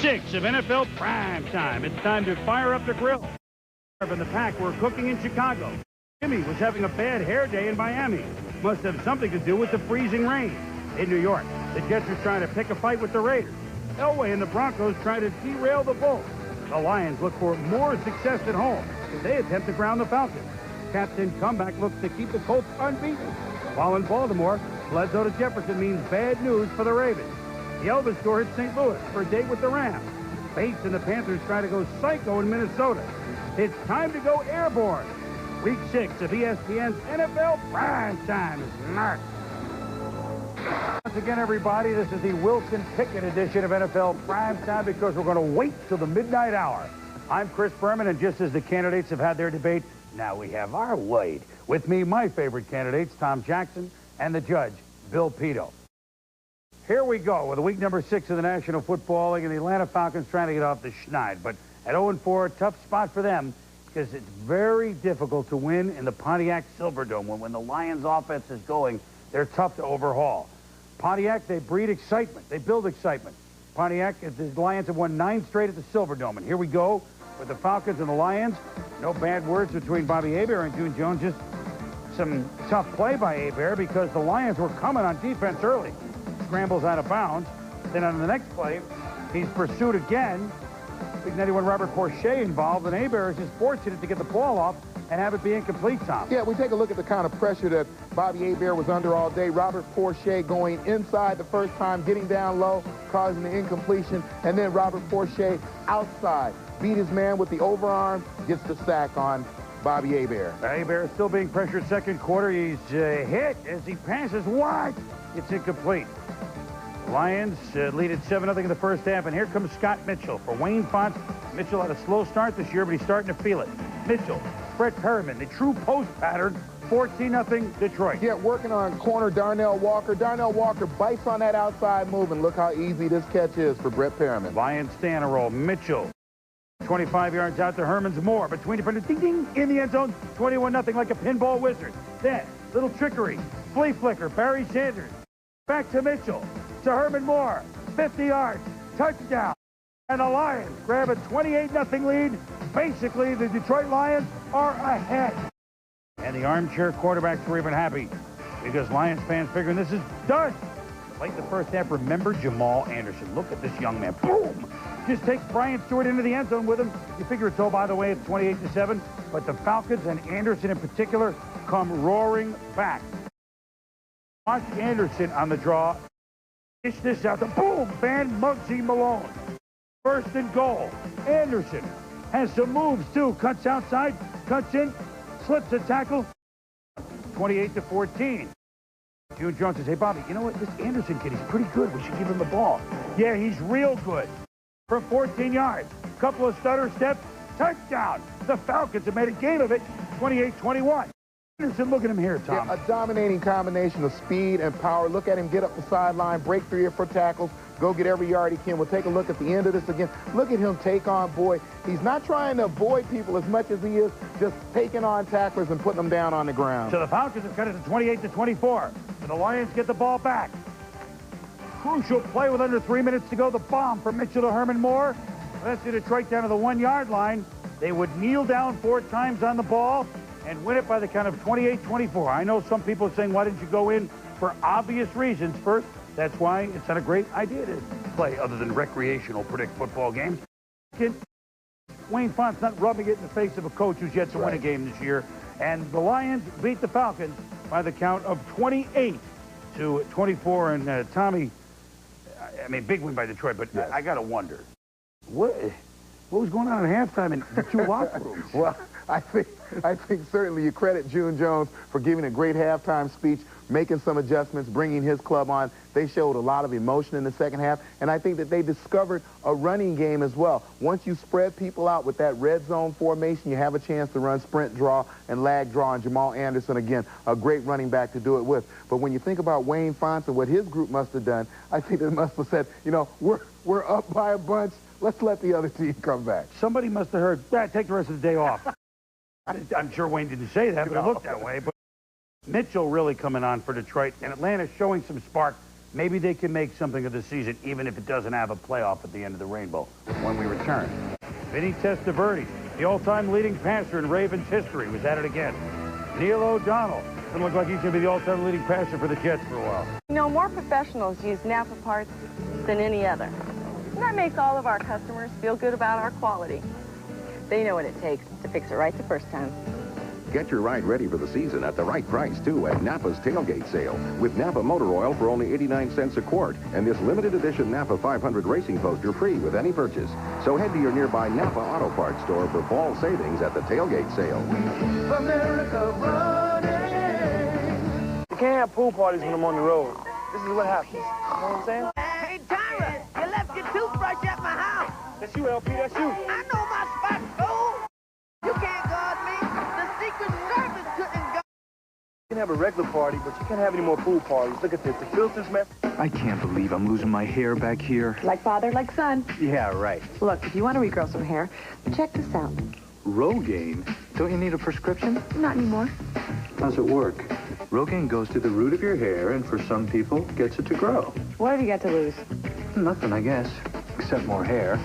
6 of NFL Primetime. It's time to fire up the grill. In the pack, we're cooking in Chicago. Jimmy was having a bad hair day in Miami. Must have something to do with the freezing rain. In New York, the Jets are trying to pick a fight with the Raiders. Elway and the Broncos try to derail the Bulls. The Lions look for more success at home as they attempt to ground the Falcons. Captain Comeback looks to keep the Colts unbeaten. While in Baltimore, Bledsoe to Jefferson means bad news for the Ravens. The Elvis store hits St. Louis for a date with the Rams. Bates and the Panthers try to go psycho in Minnesota. It's time to go airborne. Week 6 of ESPN's NFL Primetime is next. Once again, everybody, this is the Wilson Pickett edition of NFL Primetime because we're going to wait till the midnight hour. I'm Chris Berman, and just as the candidates have had their debate, now we have our wait. With me, my favorite candidates, Tom Jackson and the judge, Bill Pito. Here we go with week number 6 of the National Football League, and the Atlanta Falcons trying to get off the schneid. But at 0-4, tough spot for them because it's very difficult to win in the Pontiac Silverdome. When the Lions' offense is going, they're tough to overhaul. Pontiac, they breed excitement. They build excitement. Pontiac, the Lions have won 9 straight at the Silverdome. And here we go with the Falcons and the Lions. No bad words between Bobby Hebert and June Jones. Just some tough play by Hebert because the Lions were coming on defense early. Scrambles out of bounds. Then on the next play, he's pursued again. Big 91 Robert Porcher involved, and Hebert is just fortunate to get the ball off and have it be incomplete, Tom. Yeah, we take a look at the kind of pressure that Bobby Hebert was under all day. Robert Porcher going inside the first time, getting down low, causing the incompletion, and then Robert Porcher outside. Beat his man with the overarm, gets the sack on Bobby Hebert. Hebert still being pressured second quarter. He's hit as he passes wide. It's incomplete. Lions lead at 7-0 in the first half, and here comes Scott Mitchell for Wayne Fonts. Mitchell had a slow start this year, but he's starting to feel it. Mitchell, Brett Berman, the true post pattern, 14-0 Detroit. Yeah, working on corner Darnell Walker. Darnell Walker bites on that outside move, and look how easy this catch is for Brett Berman. Lions stay on a roll. Mitchell, 25 yards out to Herman's Moore. Between defenders, ding, ding, in the end zone, 21-0 like a pinball wizard. Then, little trickery, flea flicker, Barry Sanders. Back to Mitchell, to Herman Moore, 50 yards, touchdown. And the Lions grab a 28-0 lead. Basically, the Detroit Lions are ahead. And the armchair quarterbacks were even happy because Lions fans figuring this is done. Late in the first half, remember Jamal Anderson. Look at this young man. Boom! Just takes Brian Stewart into the end zone with him. You figure it's, oh, by the way, it's 28-7. But the Falcons and Anderson in particular come roaring back. Watch Anderson on the draw. Dish this out. Boom! Van Muggsy Malone. First and goal. Anderson has some moves, too. Cuts outside, cuts in, slips a tackle. 28-14. June Jones says, hey, Bobby, you know what? This Anderson kid, he's pretty good. We should give him the ball. Yeah, he's real good. From 14 yards. Couple of stutter steps. Touchdown. The Falcons have made a game of it. 28-21. Anderson, look at him here, Tom. Yeah, a dominating combination of speed and power. Look at him get up the sideline, break 3 or 4 tackles, go get every yard he can. We'll take a look at the end of this again. Look at him take on Boyd. He's not trying to avoid people as much as he is just taking on tacklers and putting them down on the ground. So the Falcons have cut it to 28-24. And the Lions get the ball back. Crucial play with under 3 minutes to go. The bomb from Mitchell to Herman Moore. That's Detroit down to the 1-yard line. They would kneel down 4 times on the ball and win it by the count of 28-24. I know some people are saying, why didn't you go in? For obvious reasons. First, that's why it's not a great idea to play other than recreational predict football games. Wayne Font's not rubbing it in the face of a coach who's yet to win a game this year. And the Lions beat the Falcons by the count of 28-24. And Tommy, I mean, big win by Detroit, but I got to wonder, what was going on at halftime in the 2 locker rooms? Well, I think certainly you credit June Jones for giving a great halftime speech, making some adjustments, bringing his club on. They showed a lot of emotion in the second half, and I think that they discovered a running game as well. Once you spread people out with that red zone formation, you have a chance to run sprint draw and lag draw, and Jamal Anderson, again, a great running back to do it with. But when you think about Wayne Fonts and what his group must have done, I think they must have said, you know, we're up by a bunch. Let's let the other team come back. Somebody must have heard, take the rest of the day off. I'm sure Wayne didn't say that, but it looked that way. But Mitchell really coming on for Detroit, and Atlanta showing some spark Maybe they can make something of the season, even if it doesn't have a playoff at the end of the rainbow when we return. Vinny Testaverde, the all-time leading passer in Ravens history, was at it again. Neil O'Donnell. Doesn't look like he's going to be the all-time leading passer for the Jets for a while. You know, more professionals use Napa parts than any other. And that makes all of our customers feel good about our quality. They know what it takes to fix it right the first time. Get your ride ready for the season at the right price, too, at Napa's tailgate sale. With Napa motor oil for only 89 cents a quart, and this limited edition Napa 500 racing poster free with any purchase. So head to your nearby Napa Auto Parts store for fall savings at the tailgate sale. America running. You can't have pool parties when I'm on the road. This is what happens. You know what I'm saying? Hey, Tyra, you left your toothbrush at my house. That's you, LP, that's you. I know my spot, fool. You can't guard me. The Secret Service couldn't guard. You can have a regular party, but you can't have any more pool parties. Look at this. The filters, man. I can't believe I'm losing my hair back here. Like father, like son. Yeah, right. Look, if you want to regrow some hair, check this out. Rogaine? Don't you need a prescription? Not anymore. How's it work? Rogaine goes to the root of your hair, and for some people, gets it to grow. What have you got to lose? Nothing, I guess, except more hair.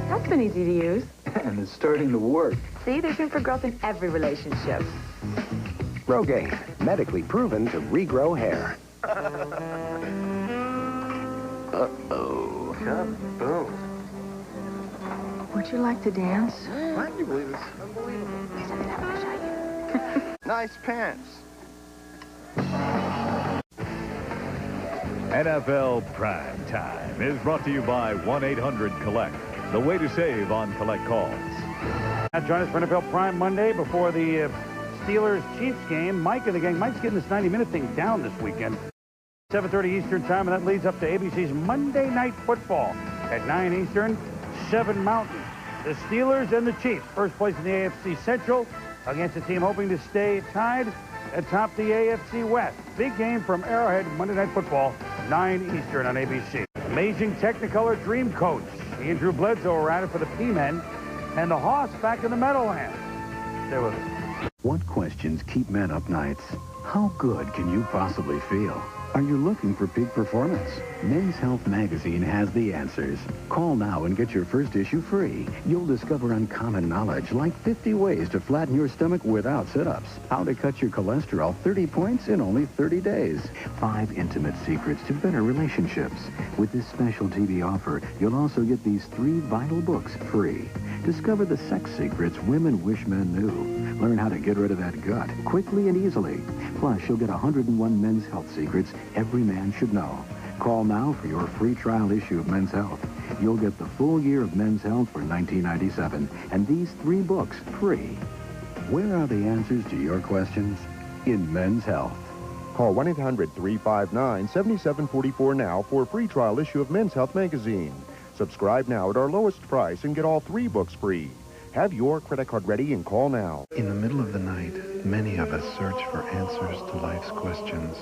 That's been easy to use. And it's starting to work. See, there's room for growth in every relationship. Rogaine, medically proven to regrow hair. Uh-oh. Kaboom. Would you like to dance? I can believe this. Unbelievable. There's something I want to show you. Nice pants. NFL Primetime is brought to you by 1-800-COLLECT, the way to save on collect calls. Now join us for NFL Prime Monday before the Steelers-Chiefs game. Mike and the gang. Mike's getting this 90-minute thing down this weekend. 7:30 Eastern time, and that leads up to ABC's Monday Night Football at 9 Eastern, 7 Mountain. The Steelers and the Chiefs, first place in the AFC Central, against a team hoping to stay tied atop the AFC West. Big game from Arrowhead, Monday Night Football, 9 Eastern on ABC. Amazing Technicolor Dream Coach. He and Drew Bledsoe are at it for the P-Men, and the Hawks back in the Meadowlands. Stay with us. What questions keep men up nights? How good can you possibly feel? Are you looking for peak performance? Men's Health magazine has the answers. Call now and get your first issue free. You'll discover uncommon knowledge like 50 ways to flatten your stomach without sit-ups. How to cut your cholesterol 30 points in only 30 days. 5 intimate secrets to better relationships. With this special TV offer, you'll also get these 3 vital books free. Discover the sex secrets women wish men knew. Learn how to get rid of that gut quickly and easily. Plus, you'll get 101 men's health secrets every man should know. Call now for your free trial issue of Men's Health. You'll get the full year of Men's Health for $19.97 and these 3 books free. Where are the answers to your questions? In Men's Health. Call 1-800-359-7744 now for a free trial issue of Men's Health magazine. Subscribe now at our lowest price and get all 3 books free. Have your credit card ready and call now. In the middle of the night, many of us search for answers to life's questions.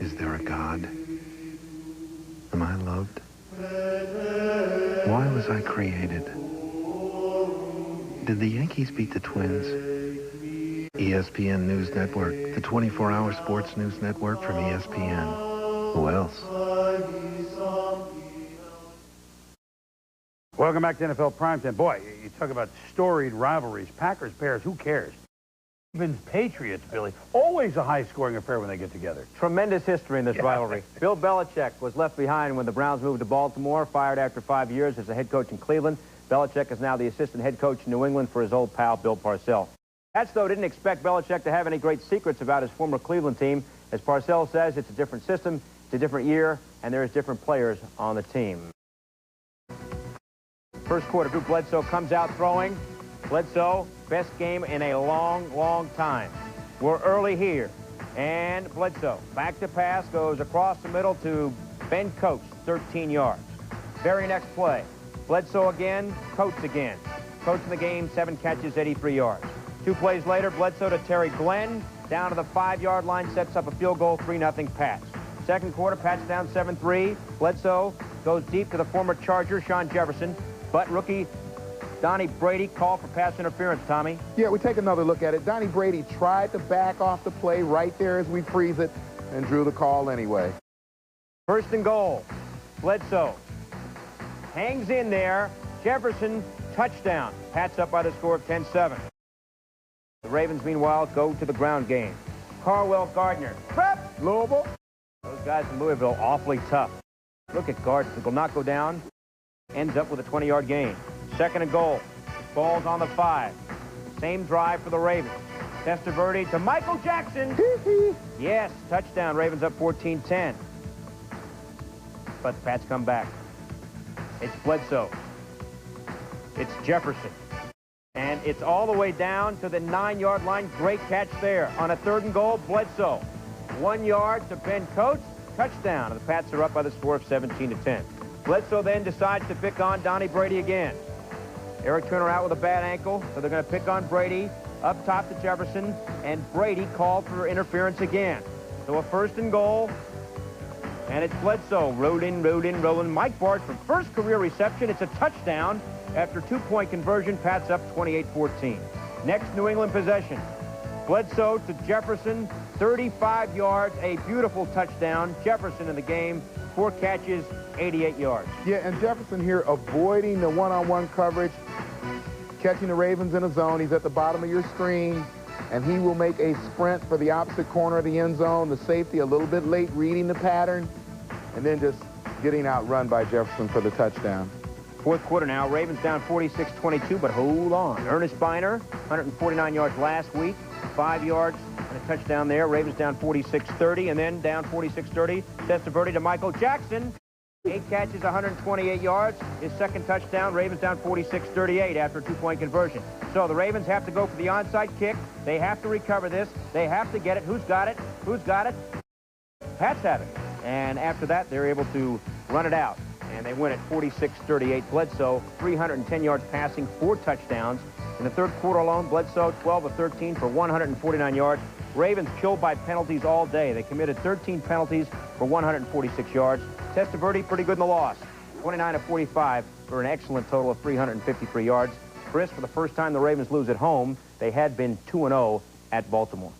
Is there a God? Am I loved? Why was I created? Did the Yankees beat the Twins? ESPN News Network, the 24-hour sports news network from ESPN. Who else? Welcome back to NFL Primetime. Boy, you talk about storied rivalries. Packers, Bears, who cares? Ravens, Patriots, Billy. Always a high-scoring affair when they get together. Tremendous history in this rivalry. Bill Belichick was left behind when the Browns moved to Baltimore, fired after 5 years as a head coach in Cleveland. Belichick is now the assistant head coach in New England for his old pal, Bill Parcells. Pats, though, didn't expect Belichick to have any great secrets about his former Cleveland team. As Parcells says, it's a different system, it's a different year, and there's different players on the team. First quarter, Drew Bledsoe comes out throwing. Bledsoe, best game in a long, long time. We're early here. And Bledsoe, back to pass, goes across the middle to Ben Coates, 13 yards. Very next play, Bledsoe again, Coates again. Coates in the game, 7 catches, 83 yards. 2 plays later, Bledsoe to Terry Glenn, down to the 5-yard line, sets up a field goal, 3-0 Pats. Second quarter, Pats down 7-3. Bledsoe goes deep to the former Charger, Sean Jefferson, but rookie Donnie Brady called for pass interference, Tommy. Yeah, we take another look at it. Donnie Brady tried to back off the play right there as we freeze it. and drew the call anyway. First and goal. Bledsoe hangs in there. Jefferson, touchdown. Pats up by the score of 10-7. The Ravens, meanwhile, go to the ground game. Carwell Gardner. Prep! Louisville. Those guys in Louisville awfully tough. Look at Gardner. Will not go down. Ends up with a 20-yard gain. Second and goal. Ball's on the 5. Same drive for the Ravens. Testaverde to Michael Jackson. Yes, touchdown. Ravens up 14-10. But the Pats come back. It's Bledsoe. It's Jefferson. And it's all the way down to the 9-yard line. Great catch there. On a third and goal, Bledsoe. 1 yard to Ben Coates. Touchdown. And the Pats are up by the score of 17-10. Bledsoe then decides to pick on Donnie Brady again. Eric Turner out with a bad ankle, so they're going to pick on Brady. Up top to Jefferson, and Brady called for interference again. So a first and goal, and it's Bledsoe. Rolling. Mike Bart from first career reception. It's a touchdown after 2-point conversion. Pats up 28-14. Next New England possession. Bledsoe to Jefferson, 35 yards, a beautiful touchdown. Jefferson in the game, 4 catches, 88 yards. Yeah, and Jefferson here avoiding the one-on-one coverage, catching the Ravens in a zone. He's at the bottom of your screen, and he will make a sprint for the opposite corner of the end zone. The safety a little bit late reading the pattern, and then just getting outrun by Jefferson for the touchdown. Fourth quarter now. Ravens down 46-22, but hold on. Ernest Biner, 149 yards last week, 5 yards and a touchdown there. Ravens down 46-30, and then down 46-30. Testaverde to Michael Jackson. 8 catches, 128 yards. His second touchdown. Ravens down 46-38 after a 2-point conversion. So the Ravens have to go for the onside kick. They have to recover this. They have to get it. Who's got it? Who's got it? Pats have it. And after that, they're able to run it out. And they win at 46-38. Bledsoe, 310 yards passing, 4 touchdowns. In the third quarter alone, Bledsoe, 12 of 13 for 149 yards. Ravens killed by penalties all day. They committed 13 penalties for 146 yards. Testaverde pretty good in the loss. 29 of 45 for an excellent total of 353 yards. Chris, for the first time the Ravens lose at home, they had been 2-0 at Baltimore.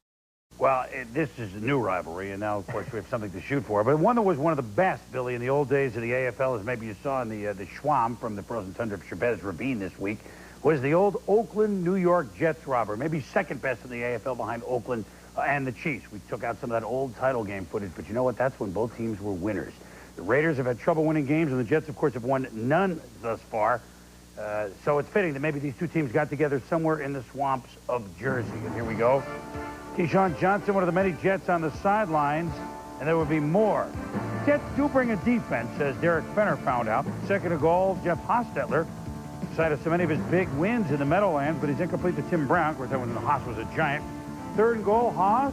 Well, this is a new rivalry, and now, of course, we have something to shoot for. But one that was one of the best, Billy, in the old days of the AFL, as maybe you saw in the Schwam from the Frozen Tundra of Shabazz Rabin this week, was the old Oakland, New York Jets robber. Maybe second best in the AFL behind Oakland and the Chiefs. We took out some of that old title game footage, but you know what? That's when both teams were winners. The Raiders have had trouble winning games, and the Jets, of course, have won none thus far. So it's fitting that maybe these two teams got together somewhere in the swamps of Jersey. And here we go. Keyshawn Johnson, one of the many Jets on the sidelines, and there will be more. Jets do bring a defense, as Derek Fenner found out. Second of goal, Jeff Hostetler cited so many of his big wins in the Meadowlands, but he's incomplete to Tim Brown. Of course, that when Haas was a Giant. Third and goal, Haas.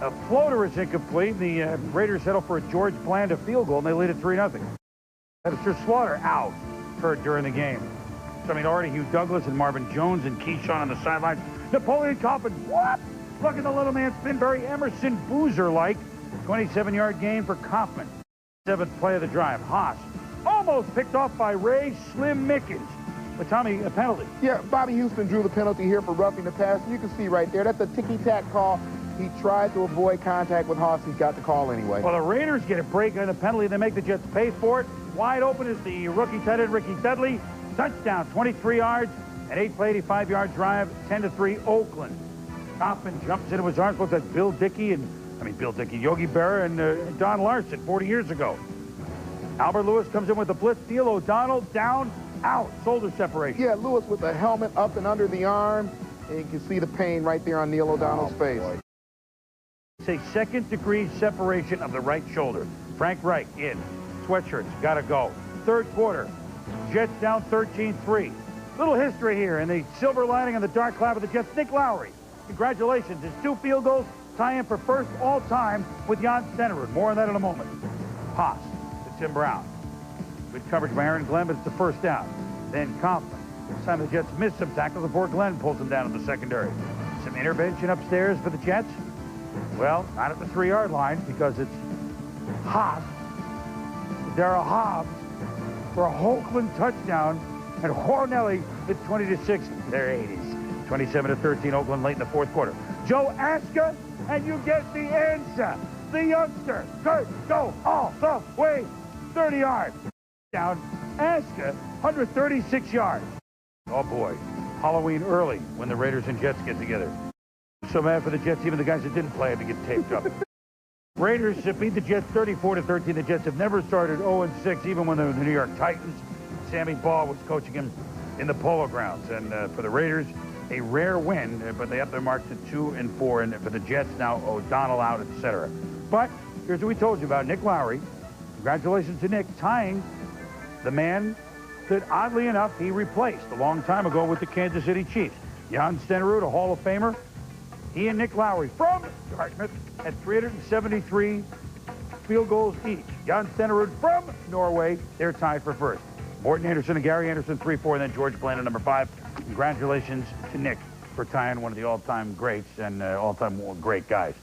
A floater is incomplete. The Raiders settle for a George Blanda field goal, and they lead at 3-0. Editor Slaughter out, hurt during the game. So, I mean, already Hugh Douglas and Marvin Jones and Keyshawn on the sidelines. Napoleon Coffin, what? Look at the little man spin. Barry Emerson Boozer-like. 27-yard gain for Kaufman. 7th play of the drive. Haas almost picked off by Ray Slim Mickens. But, Tommy, a penalty. Yeah, Bobby Houston drew the penalty here for roughing the pass. You can see right there, that's a ticky-tack call. He tried to avoid contact with Haas. He's got the call anyway. Well, the Raiders get a break on the penalty. They make the Jets pay for it. Wide open is the rookie tight end, Ricky Dudley. Touchdown, 23 yards, an 8-play, 85-yard drive, 10-3 Oakland. Kaufman jumps into his arms, looked like Yogi Berra and Don Larson 40 years ago. Albert Lewis comes in with the blitz deal. O'Donnell down, out, shoulder separation. Yeah, Lewis with the helmet up and under the arm, and you can see the pain right there on Neil O'Donnell's face. Boy. It's a second-degree separation of the right shoulder. Frank Reich in. Sweatshirts, got to go. Third quarter, Jets down 13-3. Little history here, and the silver lining on the dark cloud of the Jets, Nick Lowry. Congratulations, his 2 field goals tie him for first all-time with Jan Stenerud. More on that in a moment. Haas to Tim Brown. Good coverage by Aaron Glenn, but it's the first down. Then Kaufman. This time the Jets missed some tackles before Glenn pulls them down in the secondary. Some intervention upstairs for the Jets. Well, not at the 3-yard line because it's Haas. Darrell Hobbs for a Oakland touchdown, and Hornelli at 20-6. Their 80s. 27-13 Oakland late in the fourth quarter. Joe Aska and you get the answer. The youngster, Kurt, go all the way, 30 yards. Down, Aska, 136 yards. Oh, boy. Halloween early when the Raiders and Jets get together. So bad for the Jets, even the guys that didn't play had to get taped up. Raiders beat the Jets 34-13. The Jets have never started 0-6, even when they were the New York Titans. Sammy Baugh was coaching him in the Polo Grounds. And for the Raiders, a rare win, but they up their mark to 2-4. And for the Jets, now O'Donnell out, etc. But here's what we told you about Nick Lowry. Congratulations to Nick, tying the man that, oddly enough, he replaced a long time ago with the Kansas City Chiefs. Jan Stenerud, a Hall of Famer. He and Nick Lowry from Dartmouth at 373 field goals each. Jan Stenerud from Norway, they're tied for first. Morton Anderson and Gary Anderson, 3-4, and then George Blandon, number 5. Congratulations to Nick for tying one of the all-time greats and all-time great guys.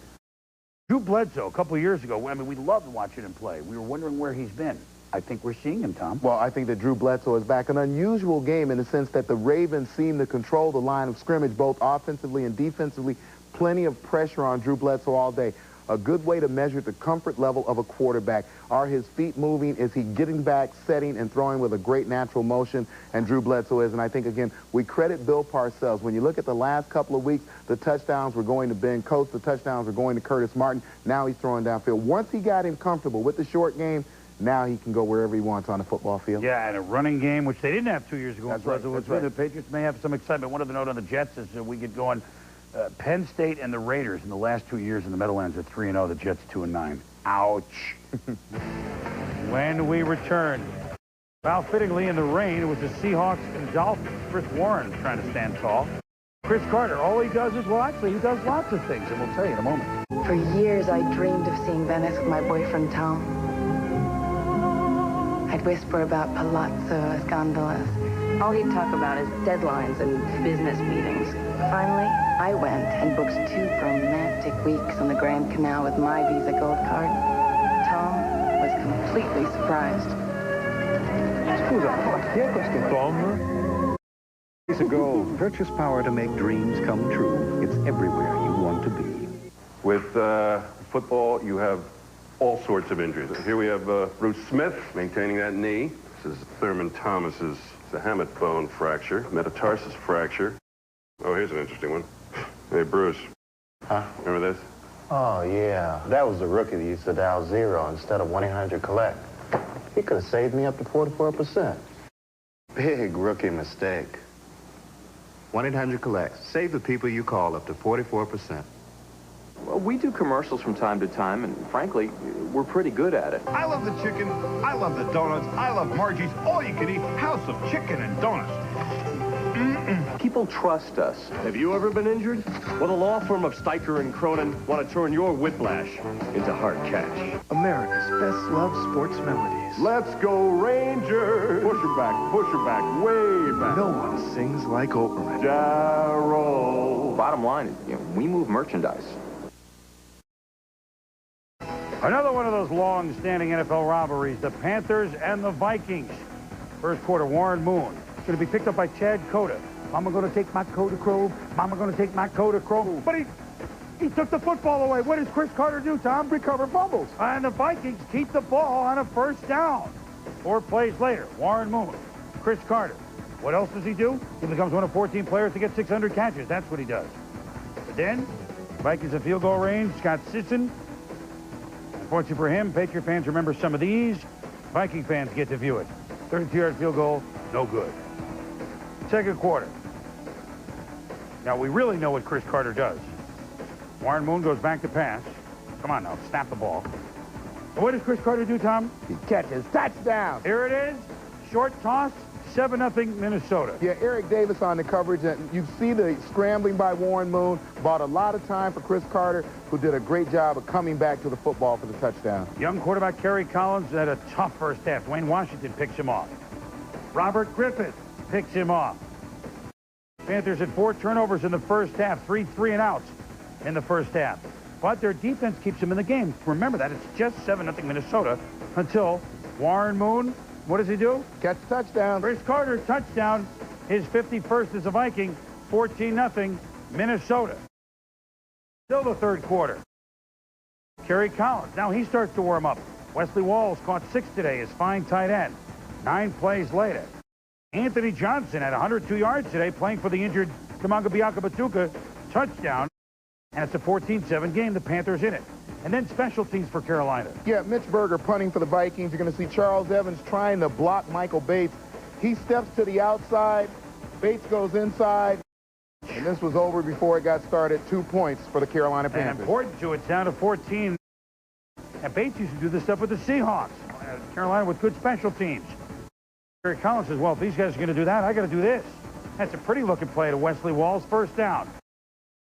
Drew Bledsoe, a couple of years ago, I mean, we loved watching him play. We were wondering where he's been. I think we're seeing him, Tom. Well, I think that Drew Bledsoe is back. An unusual game in the sense that the Ravens seem to control the line of scrimmage, both offensively and defensively. Plenty of pressure on Drew Bledsoe all day. A good way to measure the comfort level of a quarterback. Are his feet moving? Is he getting back, setting, and throwing with a great natural motion? And Drew Bledsoe is. And I think, again, we credit Bill Parcells. When you look at the last couple of weeks, the touchdowns were going to Ben Coates. The touchdowns were going to Curtis Martin. Now he's throwing downfield. Once he got him comfortable with the short game, now he can go wherever he wants on the football field. Yeah, and a running game, which they didn't have 2 years ago. That's right. The Patriots may have some excitement. One of the note on the Jets is we get going. Penn State and the Raiders in the last 2 years in the Meadowlands are 3-0. The Jets 2-9. Ouch. When we return, well, fittingly in the rain, it was the Seahawks and Dolphins. Chris Warren trying to stand tall. Chris Carter, all he does is, well, actually, he does lots of things, and we'll tell you in a moment. For years, I dreamed of seeing Venice with my boyfriend, Tom. I'd whisper about palazzos, gondolas. All he'd talk about is deadlines and business meetings. Finally, I went and booked 2 romantic weeks on the Grand Canal with my Visa Gold card. Tom was completely surprised. Scusa, chi è questo Tom? Visa Gold, purchase power to make dreams come true. It's everywhere you want to be. With football, you have all sorts of injuries. Here we have Bruce Smith maintaining that knee. This is Thurman Thomas's hamate bone fracture, metatarsus fracture. Oh, here's an interesting one. Hey, Bruce. Huh? Remember this? Oh, yeah. That was the rookie that used to dial 0 instead of 1-800-COLLECT. He could have saved me up to 44%. Big rookie mistake. 1-800-COLLECT. Save the people you call up to 44%. Well, we do commercials from time to time, and frankly, we're pretty good at it. I love the chicken. I love the donuts. I love Margie's all-you-can-eat house of chicken and donuts. People trust us. Have you ever been injured? Well, the law firm of Steicher and Cronin want to turn your whiplash into hard cash. America's best-loved sports melodies. Let's go, Rangers! Push her back, way back. No one sings like Oprah. Jarrow. Bottom line is, we move merchandise. Another one of those long-standing NFL rivalries, the Panthers and the Vikings. First quarter, Warren Moon going to be picked up by Chad Cota. Mama going to take my Kodachrome. Mama going to take my Kodachrome. But he took the football away. What does Chris Carter do, Tom? Recover fumbles. And the Vikings keep the ball on a first down. 4 plays later, Warren Moon, Chris Carter. What else does he do? He becomes one of 14 players to get 600 catches. That's what he does. But then, Vikings in field goal range. Scott Sisson. Unfortunately for him, Patriot fans remember some of these. Viking fans get to view it. 32-yard field goal, no good. Second quarter. Now, we really know what Chris Carter does. Warren Moon goes back to pass. Come on now, snap the ball. And what does Chris Carter do, Tom? He catches. Touchdown. Here it is. Short toss. 7-0 Minnesota. Yeah, Eric Davis on the coverage. And you see the scrambling by Warren Moon. Bought a lot of time for Chris Carter, who did a great job of coming back to the football for the touchdown. Young quarterback Kerry Collins had a tough first half. Dwayne Washington picks him off. Robert Griffith picks him off. Panthers had 4 turnovers in the first half, 3 3-and-outs in the first half. But their defense keeps them in the game. Remember that. It's just 7-0 Minnesota until Warren Moon, what does he do? Catch touchdown. Chris Carter, touchdown. His 51st as a Viking, 14-0 Minnesota. Still the third quarter. Kerry Collins. Now he starts to warm up. Wesley Walls caught 6 today as fine tight end. 9 plays later. Anthony Johnson had 102 yards today playing for the injured Tamanga Batuka. Touchdown. And it's a 14-7 game. The Panthers in it. And then special teams for Carolina. Yeah, Mitch Berger punting for the Vikings. You're going to see Charles Evans trying to block Michael Bates. He steps to the outside. Bates goes inside. And this was over before it got started. 2 points for the Carolina Panthers. And important to it's down to 14. And Bates used to do this stuff with the Seahawks. Carolina with good special teams. Kerry Collins says, well, if these guys are going to do that, I got to do this. That's a pretty looking play to Wesley Walls. First down.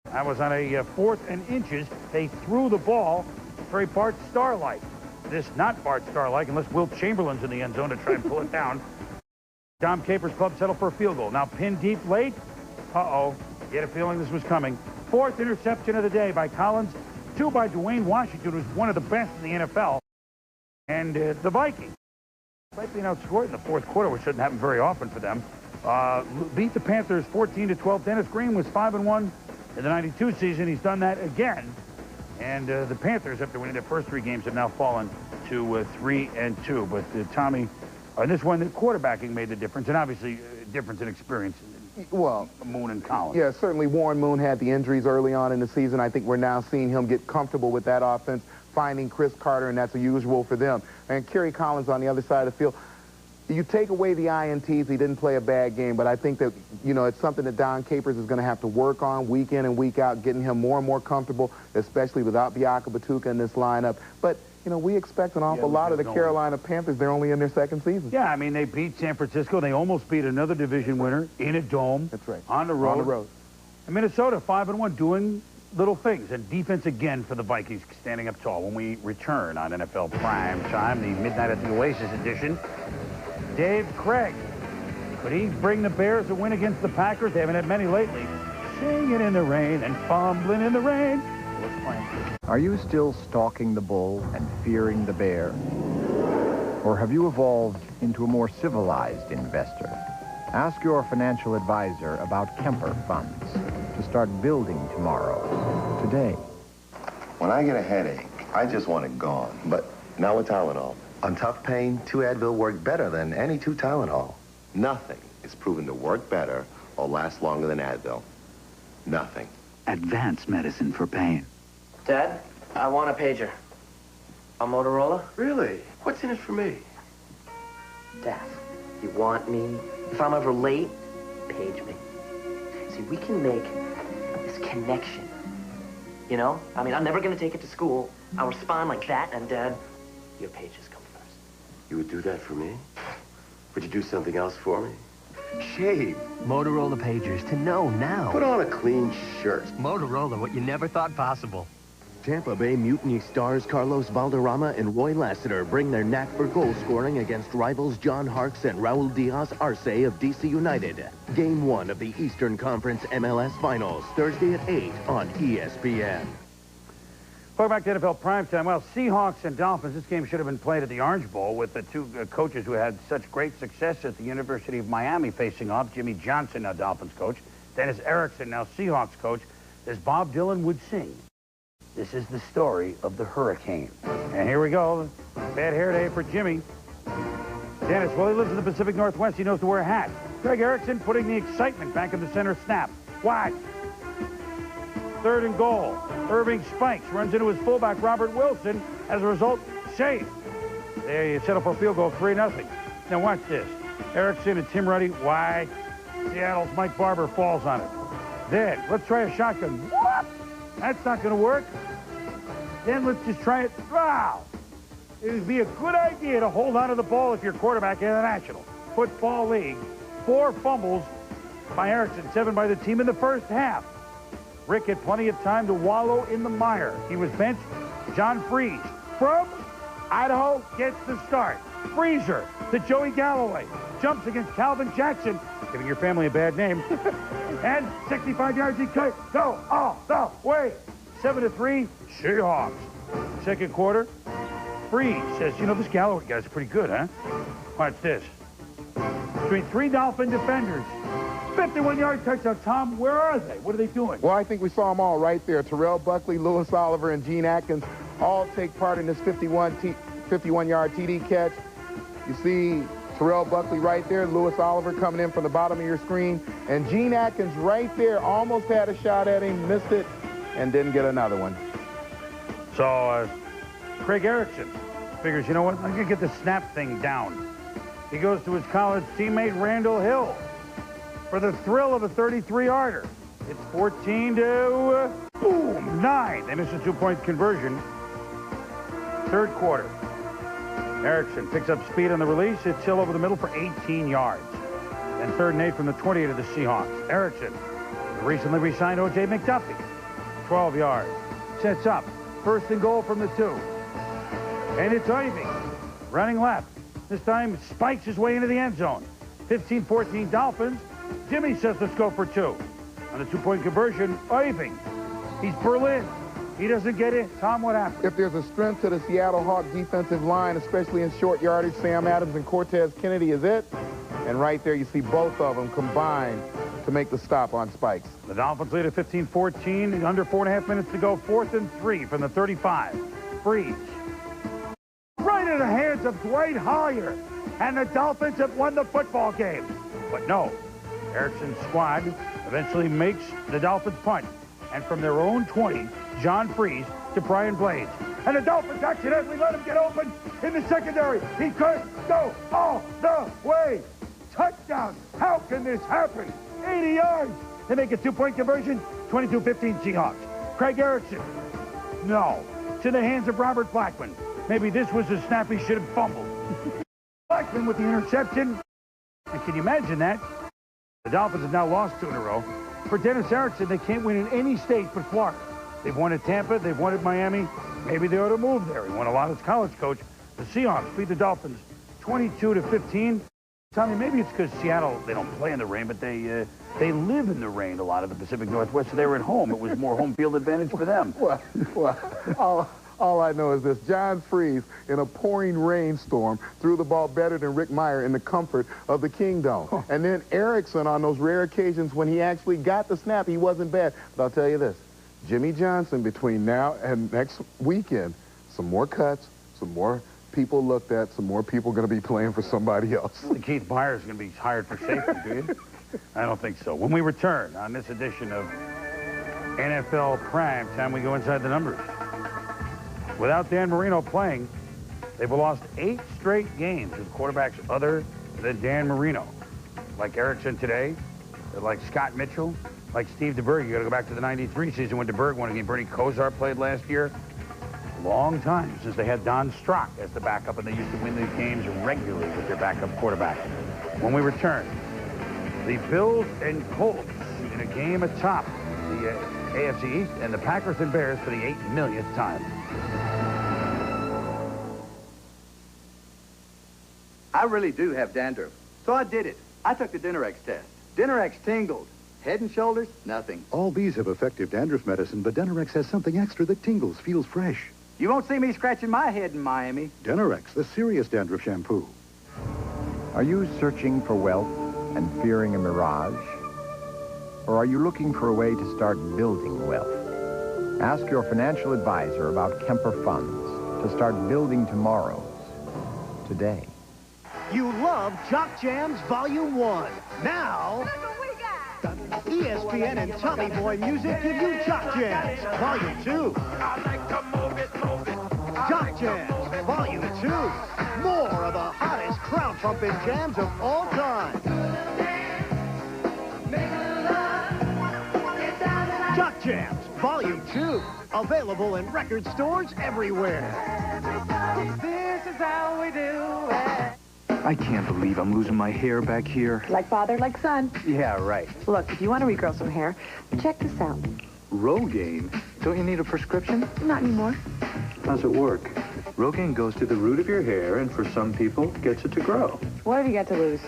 That was on a 4th and inches. They threw the ball very Bart Starr-like. This not Bart Starr-like unless Will Chamberlain's in the end zone to try and pull it down. Dom Capers' club settled for a field goal. Now pinned deep late. Uh-oh. You had a feeling this was coming. 4th interception of the day by Collins. 2 by Dwayne Washington, who's one of the best in the NFL. And the Vikings, despite being outscored in the 4th quarter, which shouldn't happen very often for them, beat the Panthers 14-12. Dennis Green was 5-1 in the 92 season. He's done that again. And the Panthers, after winning their first 3 games, have now fallen to 3-2. But Tommy, this one, the quarterbacking made the difference, and obviously difference in experience. Well, Moon and Collins. Yeah, certainly Warren Moon had the injuries early on in the season. I think we're now seeing him get comfortable with that offense, finding Chris Carter, and that's unusual for them. And Kerry Collins on the other side of the field. You take away the INTs, he didn't play a bad game, but I think that, you know, it's something that Don Capers is going to have to work on week in and week out, getting him more and more comfortable, especially without Biaka Batuka in this lineup. But, you know, we expect an awful lot of the Carolina Panthers. They're only in their 2nd season. Yeah, I mean, they beat San Francisco. They almost beat another division winner in a dome. That's right. On the road. On the road. And Minnesota, 5-1, doing little things. And defense again for the Vikings, standing up tall. When we return on NFL Primetime, the Midnight at the Oasis edition, Dave Craig. Could he bring the Bears a win against the Packers? They haven't had many lately. Singing in the rain and fumbling in the rain. Let's play. Are you still stalking the bull and fearing the bear? Or have you evolved into a more civilized investor? Ask your financial advisor about Kemper funds to start building tomorrow, today. When I get a headache, I just want it gone. But not with Tylenol. On tough pain, 2 Advil work better than any 2 Tylenol. Nothing is proven to work better or last longer than Advil. Nothing. Advanced medicine for pain. Dad, I want a pager. A Motorola? Really? What's in it for me? Dad, you want me? If I'm ever late, page me. See, we can make this connection. You know? I mean, I'm never going to take it to school. I'll respond like that, and Dad, your pages come first. You would do that for me? Would you do something else for me? Shave. Motorola pagers to know now. Put on a clean shirt. Motorola, what you never thought possible. Tampa Bay Mutiny stars Carlos Valderrama and Roy Lassiter bring their knack for goal scoring against rivals John Harkes and Raul Diaz Arce of DC United. Game 1 of the Eastern Conference MLS Finals, Thursday at 8 on ESPN. Welcome back to NFL Primetime. Well, Seahawks and Dolphins, this game should have been played at the Orange Bowl with the 2 coaches who had such great success at the University of Miami facing off. Jimmy Johnson, now Dolphins coach. Dennis Erickson, now Seahawks coach. As Bob Dylan would sing, this is the story of the hurricane. And here we go. Bad hair day for Jimmy. Dennis, well, he lives in the Pacific Northwest. He knows to wear a hat. Greg Erickson putting the excitement back in the center snap. Watch. 3rd and goal. Irving spikes, runs into his fullback, Robert Wilson. As a result, safe. There you settle for a field goal, 3-0. Now watch this. Erickson and Tim Ruddy wide. Seattle's Mike Barber falls on it. Then, let's try a shotgun. What? That's not going to work. Then let's just try it. Wow. It would be a good idea to hold on to the ball if you're quarterback in the National Football League. 4 fumbles by Erickson, 7 by the team in the first half. Rick had plenty of time to wallow in the mire. He was benched. John Freeze from Idaho gets the start. Freezer to Joey Galloway. Jumps against Calvin Jackson, giving your family a bad name. And 65 yards he cut. Go all the way. 7-3, Seahawks. Second quarter, Freeze says, you know, this Galloway guy's pretty good, huh? Watch this. Between 3 Dolphin defenders, 51-yard touchdown. Tom, where are they? What are they doing? Well, I think we saw them all right there. Terrell Buckley, Lewis Oliver, and Gene Atkins all take part in this 51-yard TD catch. You see Terrell Buckley right there, Lewis Oliver coming in from the bottom of your screen, and Gene Atkins right there almost had a shot at him, missed it, and didn't get another one. So, Craig Erickson figures, you know what, I'm going to get the snap thing down. He goes to his college teammate, Randall Hill, for the thrill of a 33-yarder. It's 14 to, boom, 9. They miss a 2-point conversion. Third quarter. Erickson picks up speed on the release. It's Hill over the middle for 18 yards. And 3rd and 8 from the 28 of the Seahawks. Erickson, the recently re-signed O.J. McDuffie, 12 yards. Sets up. 1st and goal from the 2. And it's Ivy running left. This time spikes his way into the end zone. 15-14 Dolphins. Jimmy says let's go for 2. On the 2-point conversion, Ivy. He's Berlin. He doesn't get it. Tom, what happened? If there's a strength to the Seattle Hawk defensive line, especially in short yardage, Sam Adams and Cortez Kennedy is it. And right there you see both of them combined to make the stop on spikes. The Dolphins lead at 15-14. Under 4.5 minutes to go. 4th and 3 from the 35. Freeze. Right in the hands of Dwight Hollier. And the Dolphins have won the football game. But no. Erickson's squad eventually makes the Dolphins punt. And from their own 20, John Freeze to Brian Blades. And the Dolphins accidentally let him get open in the secondary. He could go all the way. Touchdown. How can this happen? 80 yards. They make a 2-point conversion. 22-15 Seahawks. Craig Erickson. No. It's in the hands of Robert Blackman. Maybe this was a snap he should have fumbled. Blackman with the interception. And can you imagine that? The Dolphins have now lost 2 in a row. For Dennis Erickson, they can't win in any state but Florida. They've won at Tampa. They've won at Miami. Maybe they ought to move there. He won a lot as college coach. The Seahawks beat the Dolphins 22-15. Tommy, maybe it's because Seattle, they don't play in the rain, but they live in the rain a lot of the Pacific Northwest, so they were at home. It was more home field advantage for them. Well, all I know is this. John Freeze, in a pouring rainstorm, threw the ball better than Rick Meyer in the comfort of the Kingdome. Oh. And then Erickson, on those rare occasions when he actually got the snap, he wasn't bad. But I'll tell you this. Jimmy Johnson, between now and next weekend, some more cuts, some more people looked at, some more people going to be playing for somebody else. Keith Byers is going to be hired for safety, do you? I don't think so. When we return on this edition of NFL Primetime, we go inside the numbers. Without Dan Marino playing, they've lost 8 straight games with quarterbacks other than Dan Marino. Like Erickson today, like Scott Mitchell, like Steve DeBerg. You got to go back to the '93 season when DeBerg won a game. Bernie Kosar played last year. Long time since they had Don Strock as the backup, and they used to win these games regularly with their backup quarterback. When we return, the Bills and Colts in a game atop the AFC East, and the Packers and Bears for the 8 millionth time. I really do have dandruff, so I did it. I took the Dinerex test. Dinerex tingled. Head and shoulders, nothing. All these have effective dandruff medicine, but Dinerex has something extra that tingles, feels fresh. You won't see me scratching my head in Miami. Dinerex, the serious dandruff shampoo. Are you searching for wealth and fearing a mirage? Or are you looking for a way to start building wealth? Ask your financial advisor about Kemper Funds to start building tomorrows today. You love Jock Jams Volume 1. Now, ESPN and Tommy Boy Music give you Jock Jams Volume 2. Jock Jams Volume 2. More of the hottest crowd-pumping jams of all time. Jock Jams Volume 2. Available in record stores everywhere. This is how we do it. I can't believe I'm losing my hair back here. Like father, like son. Yeah, right. Look, if you want to regrow some hair, check this out. Rogaine? Don't you need a prescription? Not anymore. How's it work? Rogaine goes to the root of your hair, and for some people, gets it to grow. What have you got to lose?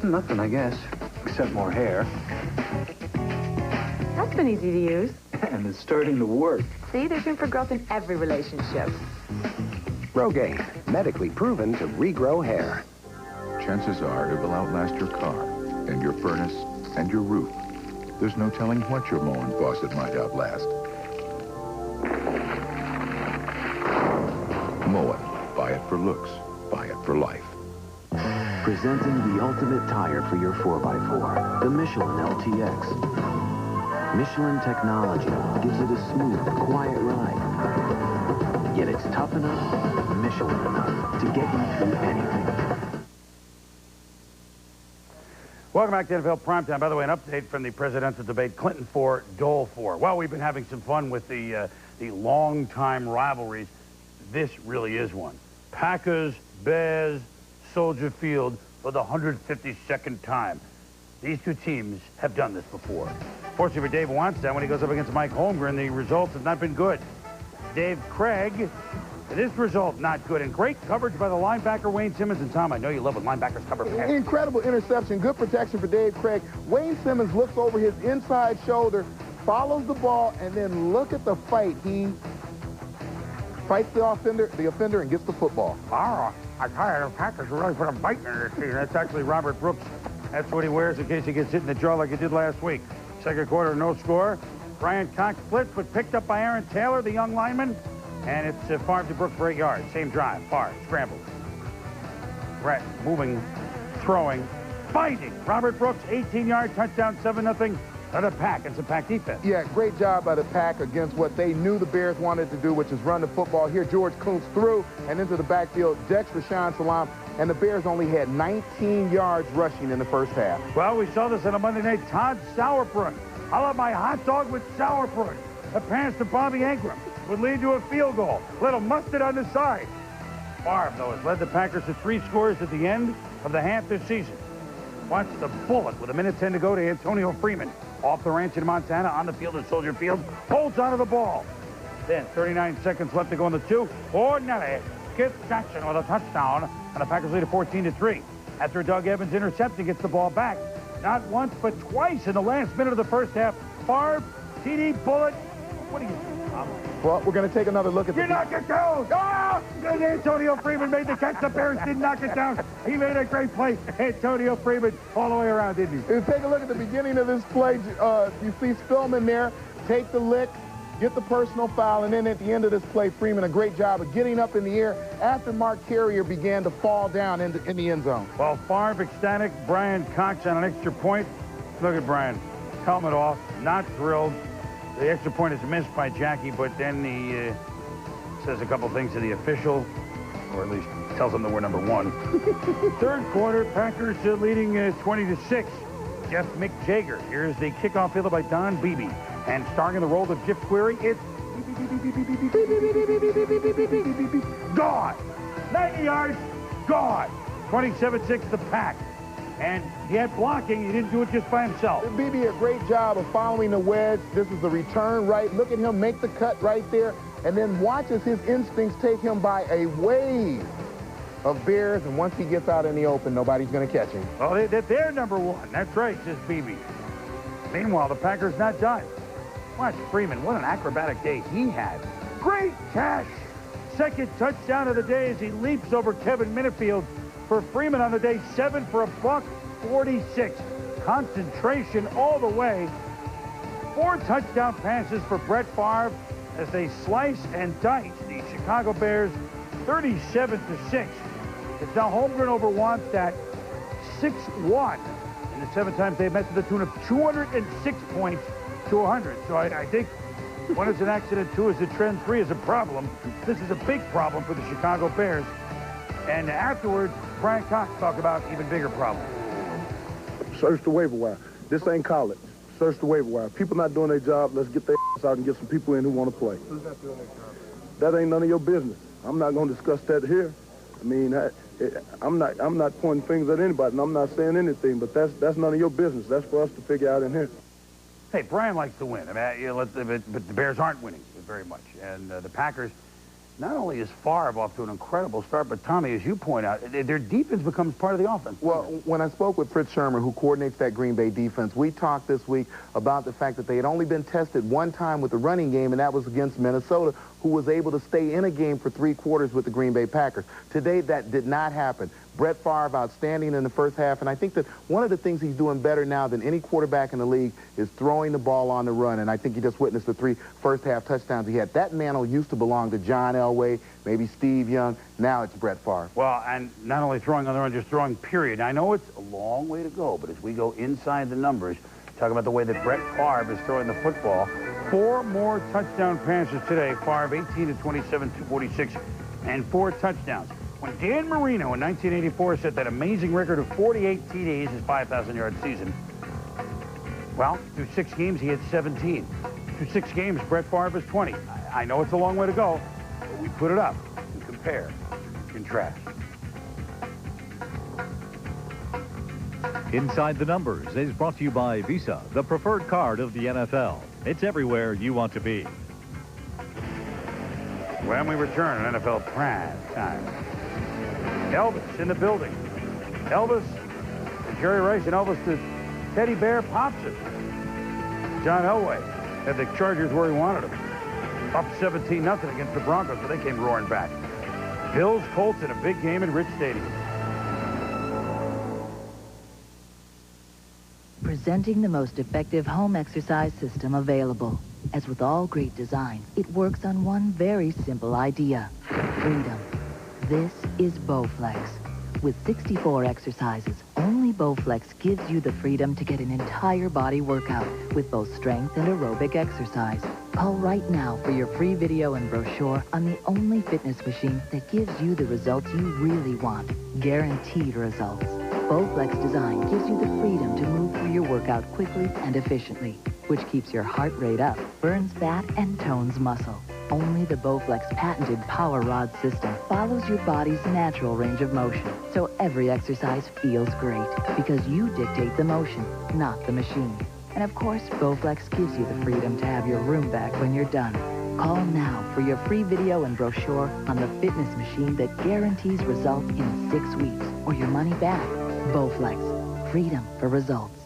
Nothing, I guess. Except more hair. That's been easy to use. And it's starting to work. See, there's room for growth in every relationship. Rogaine, medically proven to regrow hair. Chances are it will outlast your car and your furnace and your roof. There's no telling what your Moen faucet might outlast. Moen. Buy it for looks. Buy it for life. Presenting the ultimate tire for your 4x4, the Michelin LTX. Michelin technology gives it a smooth, quiet ride. Yet it's tough enough, Michelin enough, to get you through anything. Welcome back to NFL Primetime. By the way, an update from the presidential debate, Clinton 4, Dole 4. Well, we've been having some fun with the long-time rivalries. This really is one. Packers, Bears, Soldier Field for the 152nd time. These two teams have done this before. Fortunately for Dave Wannstedt, when he goes up against Mike Holmgren, the results have not been good. Dave Craig, this result not good. And great coverage by the linebacker, Wayne Simmons. And Tom, I know you love when linebackers cover passes. Incredible interception. Good protection for Dave Craig. Wayne Simmons looks over his inside shoulder, follows the ball, and then look at the fight. He fights the offender and gets the football. I tell you, the Packers really put a bite in this season. That's actually Robert Brooks. That's what he wears in case he gets hit in the jaw like he did last week. Second quarter, no score. Brian Cox blitz, but picked up by Aaron Taylor, the young lineman. And it's Favre to Brooks for 8 yards. Same drive. Favre scrambles. Brett moving, throwing, finding. Robert Brooks, 18-yard touchdown, 7-0. The Pack. It's a Pack defense. Yeah, great job by the Pack against what they knew the Bears wanted to do, which is run the football. Here, George Kuntz through and into the backfield. Dex Rashawn Salam. And the Bears only had 19 yards rushing in the first half. Well, we saw this on a Monday night. Todd Sauerbrunn. I love my hot dog with Sauerbrunn. A pass to Bobby Ingram would lead to a field goal. Little mustard on the side. Favre, though, has led the Packers to 3 scores at the end of the half this season. Watch the bullet with 1:10 to go to Antonio Freeman. Off the ranch in Montana, on the field at Soldier Field. Holds onto the ball. Then 39 seconds left to go in the 2. Fornelli gets Jackson with a touchdown. And the Packers lead at 14-3. After Doug Evans' interception, gets the ball back. Not once, but twice in the last minute of the first half. Favre, TD, bullet. What are you doing, Tom? Well, we're going to take another look at You knock it down! Ah! Antonio Freeman made the catch. The Bears didn't knock it down. He made a great play. Antonio Freeman all the way around, didn't he? Take a look at the beginning of this play. You see Spillman there take the lick, get the personal foul, and then at the end of this play, Freeman, a great job of getting up in the air after Mark Carrier began to fall down in the end zone. Well, Favre ecstatic, Brian Cox on an extra point. Look at Brian. Helmet off, not thrilled. The extra point is missed by Jackie, but then he says a couple things to the official, or at least tells him that we're number 1. Third quarter, Packers leading 20-6. Jeff McJager. Here's the kickoff fielder by Don Beebe. And starring in the role of Jeff Query, it's gone. 90 yards, gone. 27-6 the Pack. And he had blocking. He didn't do it just by himself. Beebe, a great job of following the wedge. This is the return right. Look at him make the cut right there. And then watch as his instincts take him by a wave of Bears. And once he gets out in the open, nobody's going to catch him. Well, they're number 1. That's right, says Beebe. Meanwhile, the Packers not done. Watch Freeman. What an acrobatic day he had. Great catch. Second touchdown of the day as he leaps over Kevin Minifield for Freeman on the day. 7 for $146. Concentration all the way. 4 touchdown passes for Brett Favre as they slice and dice the Chicago Bears 37-6. It's now Holmgren over Wannstedt 6-1 in the 7 times they've met to the tune of 206 points to 100. So I think 1 is an accident, 2 is a trend, 3 is a problem. This is a big problem for the Chicago Bears. And afterwards, Brian Cox talked about even bigger problems. Search the waiver wire. This ain't college. Search the waiver wire. People not doing their job. Let's get their ass out and get some people in who want to play. Who's not doing their job? That ain't none of your business. I'm not going to discuss that here. I mean, I'm not pointing fingers at anybody, and I'm not saying anything, but that's none of your business. That's for us to figure out in here. Hey, Brian likes to win. I mean, but the Bears aren't winning very much. And the Packers, not only is Favre off to an incredible start, but Tommy, as you point out, their defense becomes part of the offense. Well, when I spoke with Fritz Sherman, who coordinates that Green Bay defense, we talked this week about the fact that they had only been tested one time with the running game, and that was against Minnesota, who was able to stay in a game for 3 quarters with the Green Bay Packers. Today, that did not happen. Brett Favre, outstanding in the first half. And I think that one of the things he's doing better now than any quarterback in the league is throwing the ball on the run. And I think you just witnessed the 3 first-half touchdowns he had. That mantle used to belong to John Elway, maybe Steve Young. Now it's Brett Favre. Well, and not only throwing on the run, just throwing, period. I know it's a long way to go, but as we go inside the numbers, talk about the way that Brett Favre is throwing the football. 4 more touchdown passes today. Favre, 18 to 27, 246, and 4 touchdowns. When Dan Marino in 1984 set that amazing record of 48 TDs, his 5,000-yard season, well, through 6 games, he had 17. Through 6 games, Brett Favre is 20. I know it's a long way to go, but we put it up and compare, contrast. Inside the Numbers is brought to you by Visa, the preferred card of the NFL. It's everywhere you want to be. When we return on NFL Prime Time, Elvis in the building. Elvis to Jerry Rice and Elvis to Teddy Bear Popson. John Elway had the Chargers where he wanted them. Up 17-0 against the Broncos, but they came roaring back. Bills, Colts in a big game at Rich Stadium. Presenting the most effective home exercise system available. As with all great design, it works on one very simple idea: freedom. This is Bowflex. With 64 exercises, only Bowflex gives you the freedom to get an entire body workout with both strength and aerobic exercise. Call right now for your free video and brochure on the only fitness machine that gives you the results you really want. Guaranteed results. Bowflex design gives you the freedom to move through your workout quickly and efficiently, which keeps your heart rate up, burns fat, and tones muscle. Only the Bowflex patented Power Rod system follows your body's natural range of motion, so every exercise feels great, because you dictate the motion, not the machine. And of course, Bowflex gives you the freedom to have your room back when you're done. Call now for your free video and brochure on the fitness machine that guarantees results in 6 weeks, or your money back. Bowflex, freedom for results.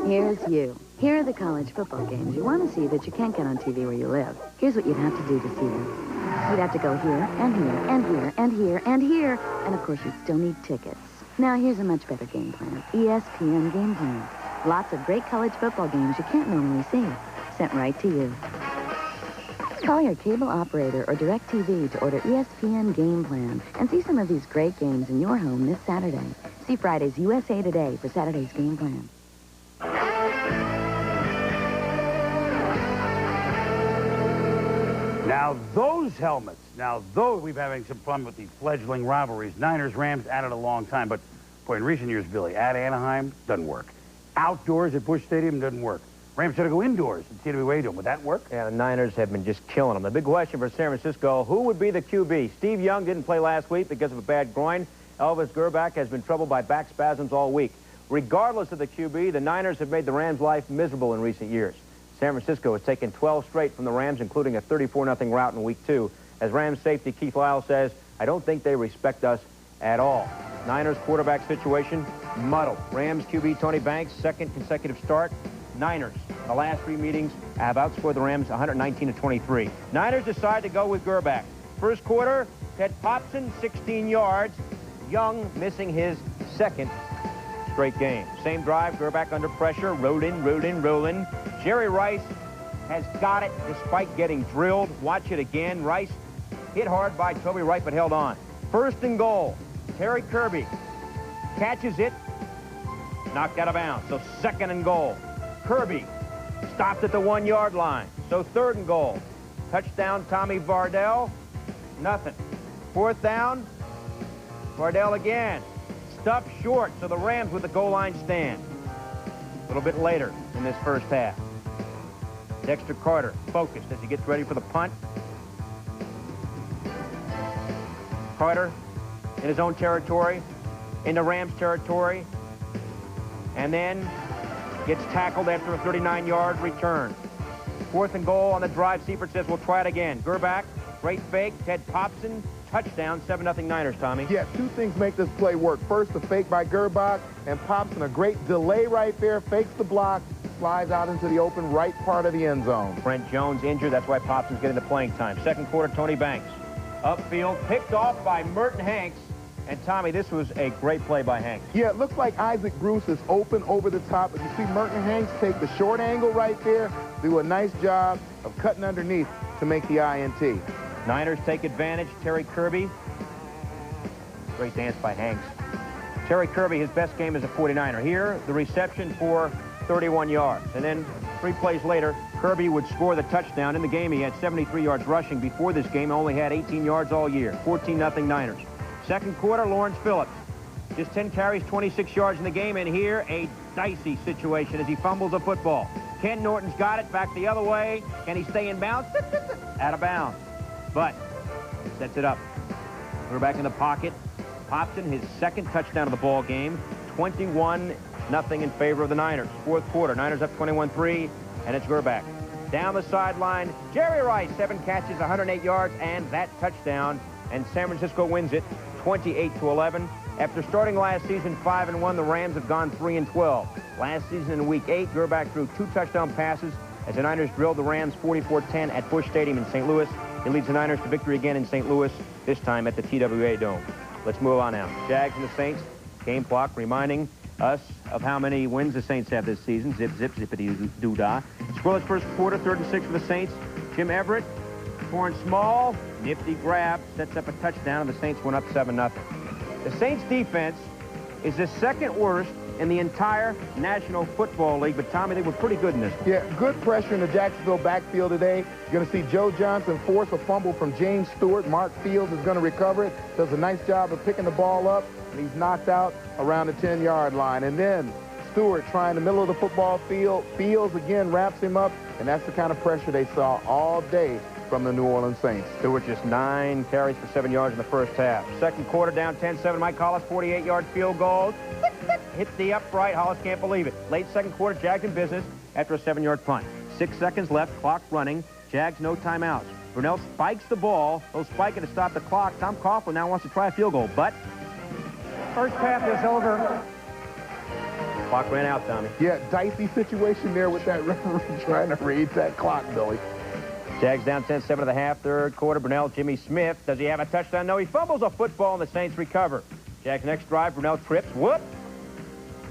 Here's you. Here are the college football games you want to see that you can't get on TV where you live. Here's what you'd have to do to see them. You'd have to go here, and here, and here, and here, and here, and of course you'd still need tickets. Now here's a much better game plan. ESPN Game Plan. Lots of great college football games you can't normally see. Sent right to you. Call your cable operator or DirecTV to order ESPN Game Plan and see some of these great games in your home this Saturday. See Friday's USA Today for Saturday's game plan. Now those helmets, we've been having some fun with the fledgling rivalries. Niners-Rams at it a long time, but boy, in recent years, Billy, at Anaheim, doesn't work. Outdoors at Busch Stadium doesn't work. Rams had to go indoors at TWA Dome. Would that work? Yeah, the Niners have been just killing them. The big question for San Francisco, who would be the QB? Steve Young didn't play last week because of a bad groin. Elvis Gerbach has been troubled by back spasms all week. Regardless of the QB, the Niners have made the Rams' life miserable in recent years. San Francisco has taken 12 straight from the Rams, including a 34-0 rout in Week 2. As Rams safety Keith Lyle says, I don't think they respect us at all. Niners quarterback situation, muddled. Rams QB Tony Banks, second consecutive start. Niners, in the last 3 meetings, have outscored the Rams 119-23. Niners decide to go with Gerbach. First quarter, Ted Popson, 16 yards. Young missing his second straight game. Same drive, Gerbach under pressure, rolling. Jerry Rice has got it despite getting drilled. Watch it again. Rice hit hard by Toby Wright, but held on. First and goal. Terry Kirby catches it, knocked out of bounds. So second and goal. Kirby stopped at the 1-yard line. So third and goal. Touchdown, Tommy Vardell. Nothing. Fourth down. Vardell again. Stuffed short, so the Rams with the goal line stand. A little bit later in this first half. Dexter Carter focused as he gets ready for the punt. Carter in his own territory, into Rams territory, and then gets tackled after a 39-yard return. Fourth and goal on the drive. Seifert says we'll try it again. Gerbach, great fake. Ted Popson, touchdown, 7-0 Niners, Tommy. Yeah, 2 things make this play work. First, the fake by Gerbach, and Popson, a great delay right there, fakes the block, slides out into the open right part of the end zone. Brent Jones injured. That's why Popson's getting the playing time. Second quarter, Tony Banks. Upfield, picked off by Merton Hanks. And, Tommy, this was a great play by Hanks. Yeah, it looks like Isaac Bruce is open over the top. But you see Merton Hanks take the short angle right there, do a nice job of cutting underneath to make the INT. Niners take advantage. Terry Kirby. Great dance by Hanks. Terry Kirby, his best game as a 49er. Here, the reception for 31 yards. And then 3 plays later, Kirby would score the touchdown. In the game, he had 73 yards rushing. Before this game, only had 18 yards all year. 14-0 Niners. Second quarter, Lawrence Phillips. Just 10 carries, 26 yards in the game. And here, a dicey situation as he fumbles the football. Ken Norton's got it back the other way. Can he stay in bounds? Out of bounds. But sets it up. We're back in the pocket. Pops in his second touchdown of the ball game. 21-0 in favor of the Niners. Fourth quarter, Niners up 21-3, and it's Gerback. Down the sideline, Jerry Rice, 7 catches, 108 yards, and that touchdown. And San Francisco wins it 28-11. After starting last season 5-1, the Rams have gone 3-12. Last season in Week 8, Gerback threw 2 touchdown passes as the Niners drilled the Rams 44-10 at Busch Stadium in St. Louis. He leads the Niners to victory again in St. Louis, this time at the TWA Dome. Let's move on now. Jags and the Saints. Game clock reminding us of how many wins the Saints have this season. Zip, zip, zippity-doo-dah. Scoreless first quarter, 3rd and 6 for the Saints. Jim Everett, torn small, nifty grab, sets up a touchdown, and the Saints went up 7-0. The Saints defense is the 2nd worst in the entire National Football League, but Tommy, they were pretty good in this one. Yeah, good pressure in the Jacksonville backfield today. You're going to see Joe Johnson force a fumble from James Stewart. Mark Fields is going to recover it. Does a nice job of picking the ball up, and he's knocked out around the 10-yard line. And then Stewart trying the middle of the football field. Fields again wraps him up, and that's the kind of pressure they saw all day from the New Orleans Saints. Stewart just 9 carries for 7 yards in the first half. Second quarter, down 10-7. Mike Hollis, 48-yard field goal. Hits the upright. Hollis can't believe it. Late second quarter, Jags in business after a 7-yard punt. 6 seconds left, clock running. Jags no timeouts. Brunell spikes the ball. They'll spike it to stop the clock. Tom Coughlin now wants to try a field goal, but first half is over. Clock ran out, Tommy. Yeah, dicey situation there with that referee trying to read that clock, Billy. Jags down 10-7 at the half, third quarter. Brunell, Jimmy Smith. Does he have a touchdown? No, he fumbles a football, and the Saints recover. Jags next drive, Brunell trips. Whoop!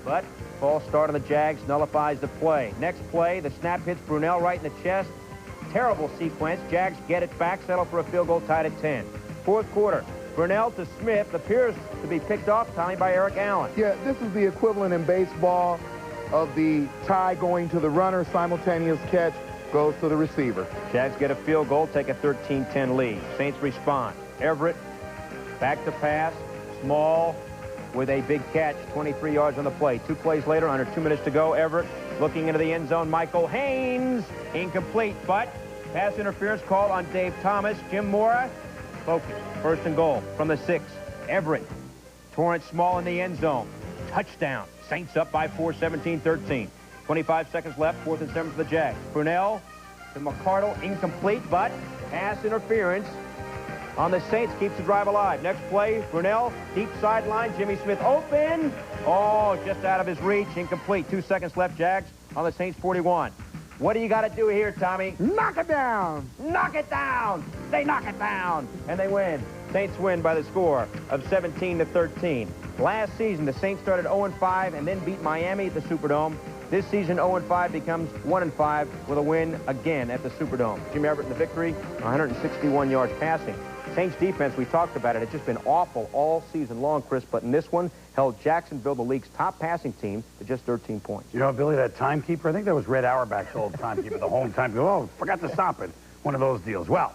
But false start on the Jags nullifies the play. Next play, the snap hits Brunell right in the chest. Terrible sequence. Jags get it back, settle for a field goal, tied at 10. Fourth quarter, Brunell to Smith. Appears to be picked off, Tommy, by Eric Allen. Yeah, this is the equivalent in baseball of the tie going to the runner, simultaneous catch goes to the receiver. Jags get a field goal, take a 13-10 lead. Saints respond. Everett, back to pass, small, with a big catch, 23 yards on the play. 2 plays later, under 2 minutes to go, Everett looking into the end zone. Michael Haynes, incomplete, but pass interference call on Dave Thomas. Jim Mora, focus, 1st and goal from the 6. Everett, Torrance small in the end zone. Touchdown. Saints up by 4, 17-13. 25 seconds left, 4th and 7 for the Jags. Brunell to McCardle, incomplete, but pass interference on the Saints keeps the drive alive. Next play, Brunell, deep sideline, Jimmy Smith open. Oh, just out of his reach, incomplete. 2 seconds left, Jags on the Saints 41. What do you got to do here, Tommy? Knock it down. Knock it down. They knock it down, and they win. Saints win by the score of 17-13. Last season, the Saints started 0-5 and then beat Miami at the Superdome. This season, 0-5 becomes 1-5 with a win again at the Superdome. Jim Everett in the victory, 161 yards passing. Saints defense, we talked about it, it's just been awful all season long, Chris, but in this one, held Jacksonville, the league's top passing team, to just 13 points. You know, Billy, that timekeeper, I think that was Red Auerbach's old timekeeper, the home timekeeper. Oh, forgot to stop it. One of those deals. Well,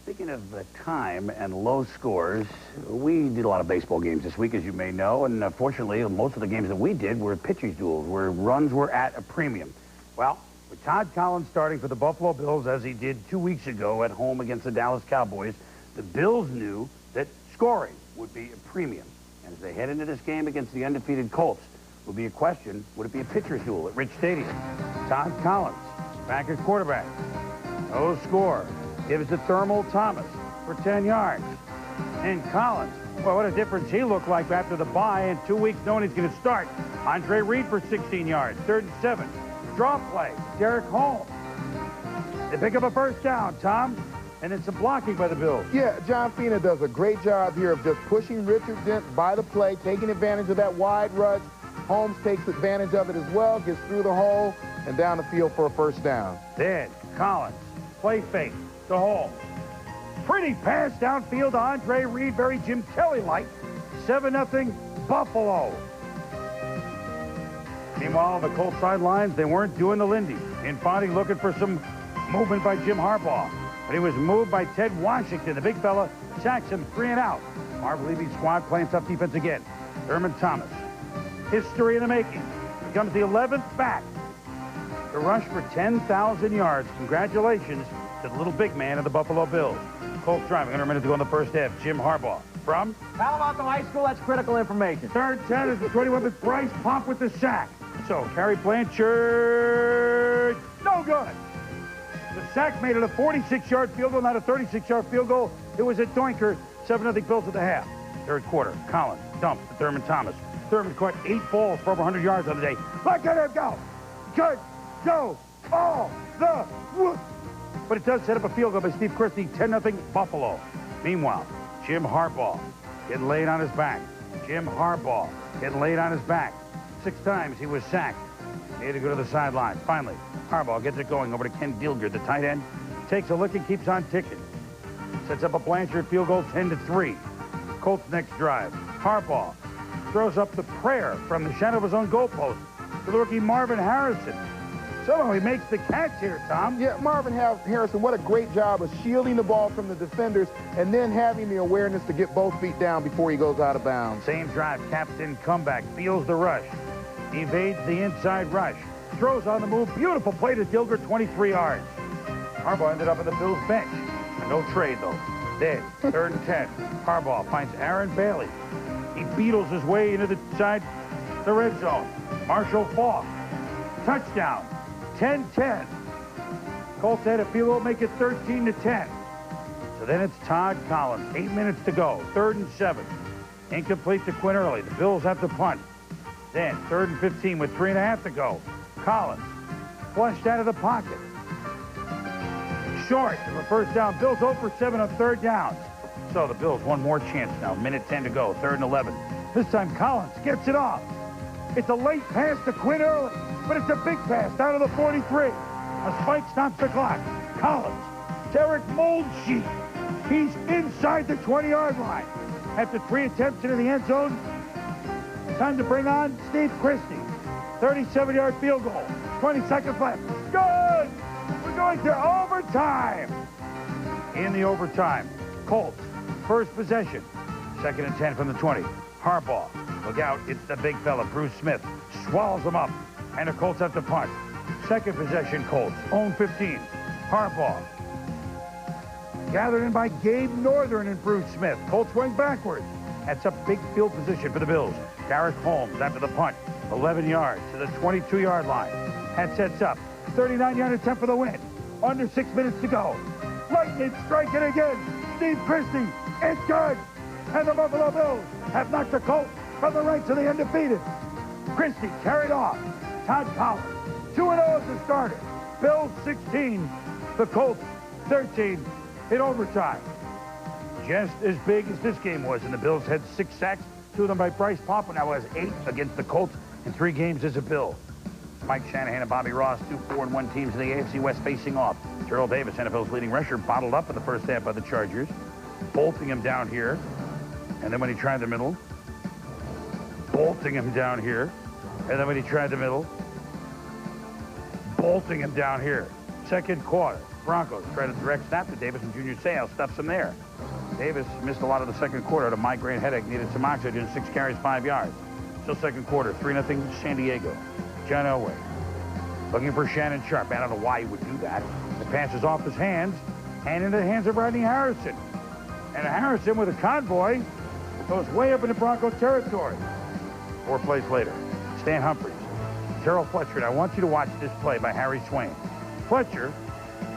speaking of time and low scores, we did a lot of baseball games this week, as you may know, and fortunately, most of the games that we did were pitchers' duels, where runs were at a premium. Well, with Todd Collins starting for the Buffalo Bills, as he did 2 weeks ago at home against the Dallas Cowboys, the Bills knew that scoring would be a premium. And as they head into this game against the undefeated Colts, would be a question, would it be a pitcher's duel at Rich Stadium? Todd Collins, back at quarterback. No score. Gives to Thermal Thomas for 10 yards. And Collins, well, what a difference he looked like after the bye. In 2 weeks, knowing he's going to start. Andre Reed for 16 yards, 3rd and 7. Draw play, Derek Holmes. They pick up a first down, Tom. and then some blocking by the Bills. Yeah, John Fina does a great job here of just pushing Richard Dent by the play, taking advantage of that wide rush. Holmes takes advantage of it as well, gets through the hole, and down the field for a first down. Then Collins, play fake to Holmes. Pretty pass downfield to Andre Reed, very Jim Kelly-like. 7-0 Buffalo. Meanwhile, the Colts sidelines, they weren't doing the Lindy. Infante looking for some movement by Jim Harbaugh. But he was moved by Ted Washington. The big fella sacks him 3 and out. Marv Levy's squad playing tough defense again. Berman Thomas. History in the making. Becomes the 11th back to rush for 10,000 yards. Congratulations to the little big man of the Buffalo Bills. Colts driving, under a minute to go in the first half. Jim Harbaugh. From? Palo Alto High School, that's critical information. 3rd 10 is the 21 with Bryce Pomp with the sack. So, Carrie Blanchard, no good. The sack made it a 46-yard field goal, not a 36-yard field goal. It was a doinker. 7-0 Bills at the half. 3rd quarter, Collins dumps to Thurman Thomas. Thurman caught 8 balls for over 100 yards on the day. Look at him go. Good. Go. All the way. But it does set up a field goal by Steve Christie. 10-0 Buffalo. Meanwhile, Jim Harbaugh getting laid on his back. Jim Harbaugh getting laid on his back. 6 times he was sacked. He had to go to the sidelines. Finally, Harbaugh gets it going over to Ken Gilgert, the tight end. Takes a look and keeps on ticking. Sets up a Blanchard field goal, 10-3. Colts next drive. Harbaugh throws up the prayer from the shadow of his own goalpost to the rookie Marvin Harrison. Somehow he makes the catch here, Tom. Yeah, Marvin Harrison, what a great job of shielding the ball from the defenders and then having the awareness to get both feet down before he goes out of bounds. Same drive, captain comeback, feels the rush. Evades the inside rush. Throws on the move. Beautiful play to Gilgert, 23 yards. Harbaugh ended up on the Bills bench. No trade, though. Then, 3rd and 10. Harbaugh finds Aaron Bailey. He beetles his way into the red zone. Marshall Falk. Touchdown. 10-10. Colts had a field goal, make it 13-10. So then it's Todd Collins. 8 minutes to go. 3rd and 7. Incomplete to Quinn Early. The Bills have to punt. Then 3rd and 15 with 3.5 to go. Collins flushed out of the pocket. Short of a first down. Bills 0 for 7 on 3rd downs. So the Bills one more chance now. Minute 10 to go. 3rd and 11. This time Collins gets it off. It's a late pass to Quinn Early, but it's a big pass down to the 43. A spike stops the clock. Collins, Derek Moldsheet. He's inside the 20-yard line. After 3 attempts into the end zone, time to bring on Steve Christie. 37-yard field goal. 20 seconds left. Good! We're going to overtime. In the overtime, Colts, first possession. 2nd and 10 from the 20. Harbaugh, look out, it's the big fella, Bruce Smith. Swallows him up, and the Colts have to punt. 2nd possession, Colts, own 15. Harbaugh, gathered in by Gabe Northern and Bruce Smith. Colts going backwards. That's a big field position for the Bills. Garrett Holmes after the punt. 11 yards to the 22-yard line. That sets up 39-yard attempt for the win. Under 6 minutes to go. Lightning striking again. Steve Christie. It's good. And the Buffalo Bills have knocked the Colts from the ranks of the undefeated. Christie carried off. Todd Collins. 2-0 as the starter. Bills 16. The Colts 13 in overtime. Just as big as this game was, and the Bills had 6 sacks, 2 of them by Bryce Pomp, and now has 8 against the Colts in 3 games as a Bill. Mike Shanahan and Bobby Ross, 2 4-1 teams in the AFC West facing off. Terrell Davis, NFL's leading rusher, bottled up in the first half by the Chargers, bolting him down here, and then when he tried the middle, bolting him down here, and then when he tried the middle, bolting him down here. 2nd quarter, Broncos try to direct snap to Davis, and Junior Seau stuffs him there. Davis missed a lot of the 2nd quarter. Had a migraine headache, needed some oxygen, 6 carries, 5 yards. Still 2nd quarter, 3-0 San Diego. John Elway looking for Shannon Sharp. I don't know why he would do that. The pass is off his hands and into the hands of Rodney Harrison. And Harrison with a convoy goes way up into Bronco territory. 4 plays later, Stan Humphries, Terrell Fletcher. And I want you to watch this play by Harry Swain. Fletcher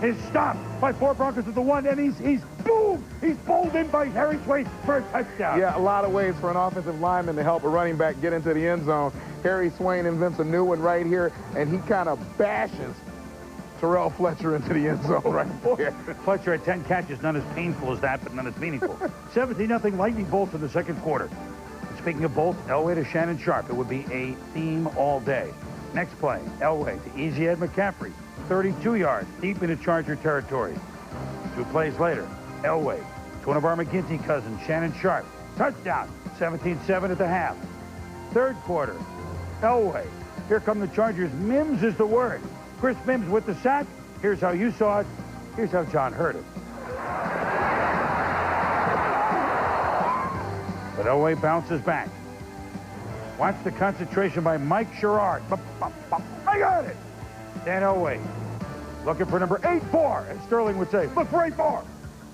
is stopped by 4 Broncos at the 1, and he's boom! He's bowled in by Harry Swain for a touchdown. Yeah, a lot of ways for an offensive lineman to help a running back get into the end zone. Harry Swain invents a new one right here, and he kind of bashes Terrell Fletcher into the end zone right there. Fletcher had 10 catches, none as painful as that, but none as meaningful. 17-0 Lightning Bolts in the second quarter. Speaking of Bolts, Elway to Shannon Sharp. It would be a theme all day. Next play, Elway to Easy Ed McCaffrey. 32 yards, deep into Charger territory. 2 plays later, Elway to one of our McGinty cousins, Shannon Sharp. Touchdown, 17-7 at the half. Third quarter, Elway. Here come the Chargers. Mims is the word. Chris Mims with the sack. Here's how you saw it. Here's how John heard it. But Elway bounces back. Watch the concentration by Mike Sherrard. I got it. Dan Elway looking for number 8-4, as Sterling would say. Look for 8-4.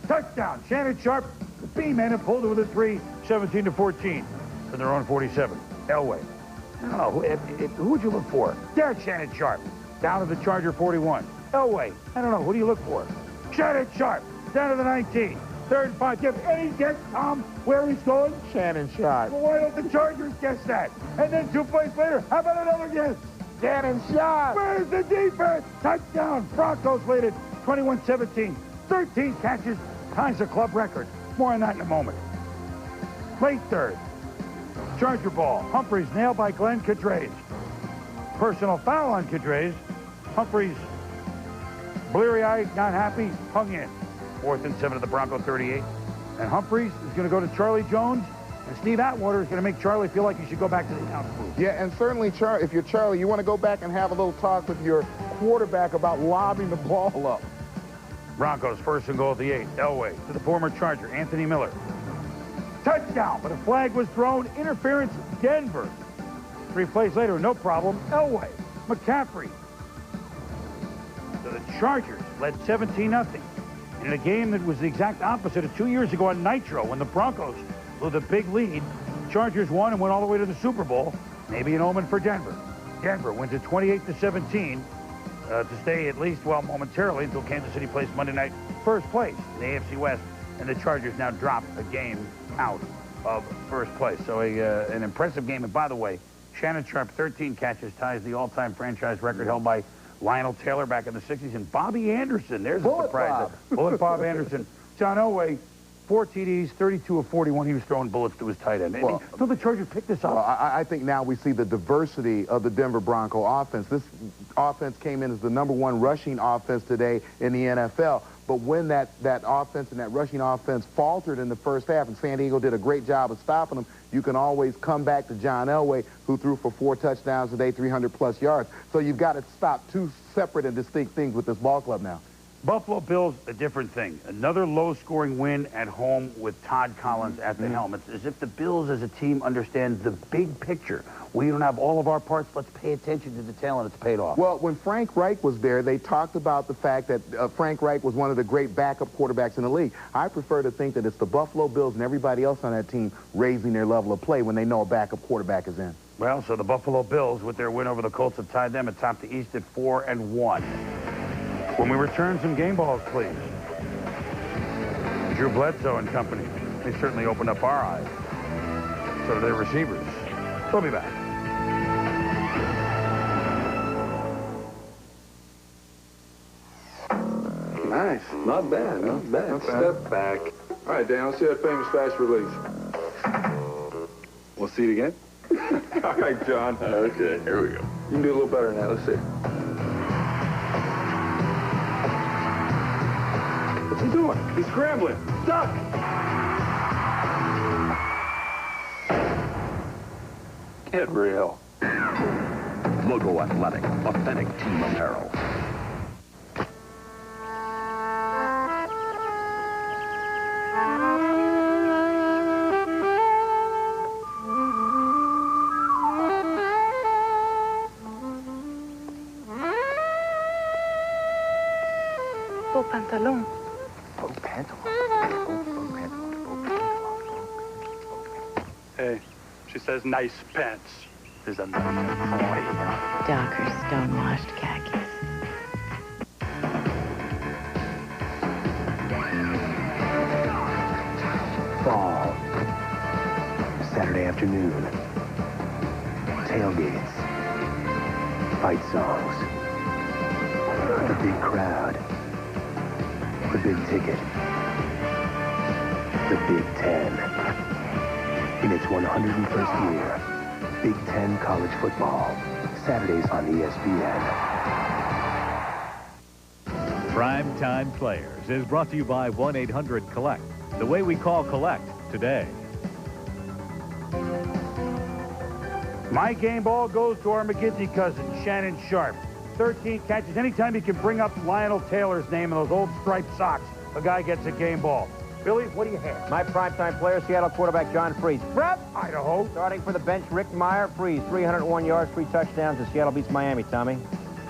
Touchdown. Shannon Sharp, the B-man, have pulled it with a 3, 17-14 from their own 47. Elway. Oh, who would you look for? There's Shannon Sharp. Down to the Charger 41. Elway. I don't know. Who do you look for? Shannon Sharp. Down to the 19. 3rd and 5. Do you have any guess, Tom, where he's going? Shannon Sharp. Well, why don't the Chargers guess that? And then 2 plays later, how about another guess? Shannon Sharp. Where's the defense? Touchdown. Broncos lead it 21-17. 13 catches. Ties a club record. More on that in a moment. Late third. Charger ball. Humphreys nailed by Glenn Cadres. Personal foul on Cadres. Humphreys, bleary-eyed, not happy, hung in. 4th and 7 at the Bronco 38. And Humphreys is going to go to Charlie Jones. And Steve Atwater is going to make Charlie feel like he should go back to the house booth. Yeah, and certainly, if you're Charlie, you want to go back and have a little talk with your quarterback about lobbing the ball up. Broncos 1st and goal at the 8. Elway to the former Charger, Anthony Miller. Touchdown, but a flag was thrown. Interference, Denver. 3 plays later, no problem. Elway, McCaffrey. So the Chargers led 17-0 in a game that was the exact opposite of 2 years ago on Nitro when the Broncos blew the big lead. Chargers won and went all the way to the Super Bowl. Maybe an omen for Denver. Denver went to 28-17 to stay at least, well, momentarily until Kansas City plays Monday night first place in the AFC West, and the Chargers now drop a game out of first place. So an impressive game. And by the way, Shannon Sharp, 13 catches, ties the all-time franchise record held by Lionel Taylor back in the 60s. And Bobby Anderson, there's a surprise. Bullet Bob Anderson. John Elway, 4 TDs, 32 of 41. He was throwing bullets to his tight end. Well, so the Chargers picked this up. Well, I think now we see the diversity of the Denver Bronco offense. This offense came in as the #1 rushing offense today in the NFL. But when that offense and that rushing offense faltered in the first half, and San Diego did a great job of stopping them, you can always come back to John Elway, who threw for 4 touchdowns today, 300-plus yards. So you've got to stop 2 separate and distinct things with this ball club now. Buffalo Bills, a different thing. Another low-scoring win at home with Todd Collins at the helm. It's as if the Bills as a team understand the big picture. We don't have all of our parts. Let's pay attention to detail, and it's paid off. Well, when Frank Reich was there, they talked about the fact that Frank Reich was one of the great backup quarterbacks in the league. I prefer to think that it's the Buffalo Bills and everybody else on that team raising their level of play when they know a backup quarterback is in. Well, so the Buffalo Bills, with their win over the Colts, have tied them atop the East at 4-1. When we return, some game balls, please. Drew Bledsoe and company. They certainly opened up our eyes. So do their receivers. We'll be back. Nice. Not bad. Not bad. Step back. All right, Dan, let's see that famous fast release. We'll see it again? All right, John. Okay, here we go. You can do a little better than that. Let's see. What's he doing? He's scrambling. Duck! Get real. Logo Athletic, authentic team apparel. Faux pantalon. Faux pantalon. Hey, she says nice pants. There's a nice boy. Darker stone-washed khakis. Fall. Saturday afternoon. Tailgates. Fight songs. A big crowd. The big ticket. The Big Ten. In its 101st year, Big Ten college football. Saturdays on ESPN. Primetime Players is brought to you by 1-800-COLLECT. The way we call collect today. My game ball goes to our McGinty cousin, Shannon Sharp. 13 catches. Anytime you can bring up Lionel Taylor's name in those old striped socks, a guy gets a game ball. Billy, what do you have? My primetime player, Seattle quarterback John Freeze. Prep, Idaho. Starting for the bench, Rick Meyer. Freeze, 301 yards, 3 touchdowns, and Seattle beats Miami. Tommy?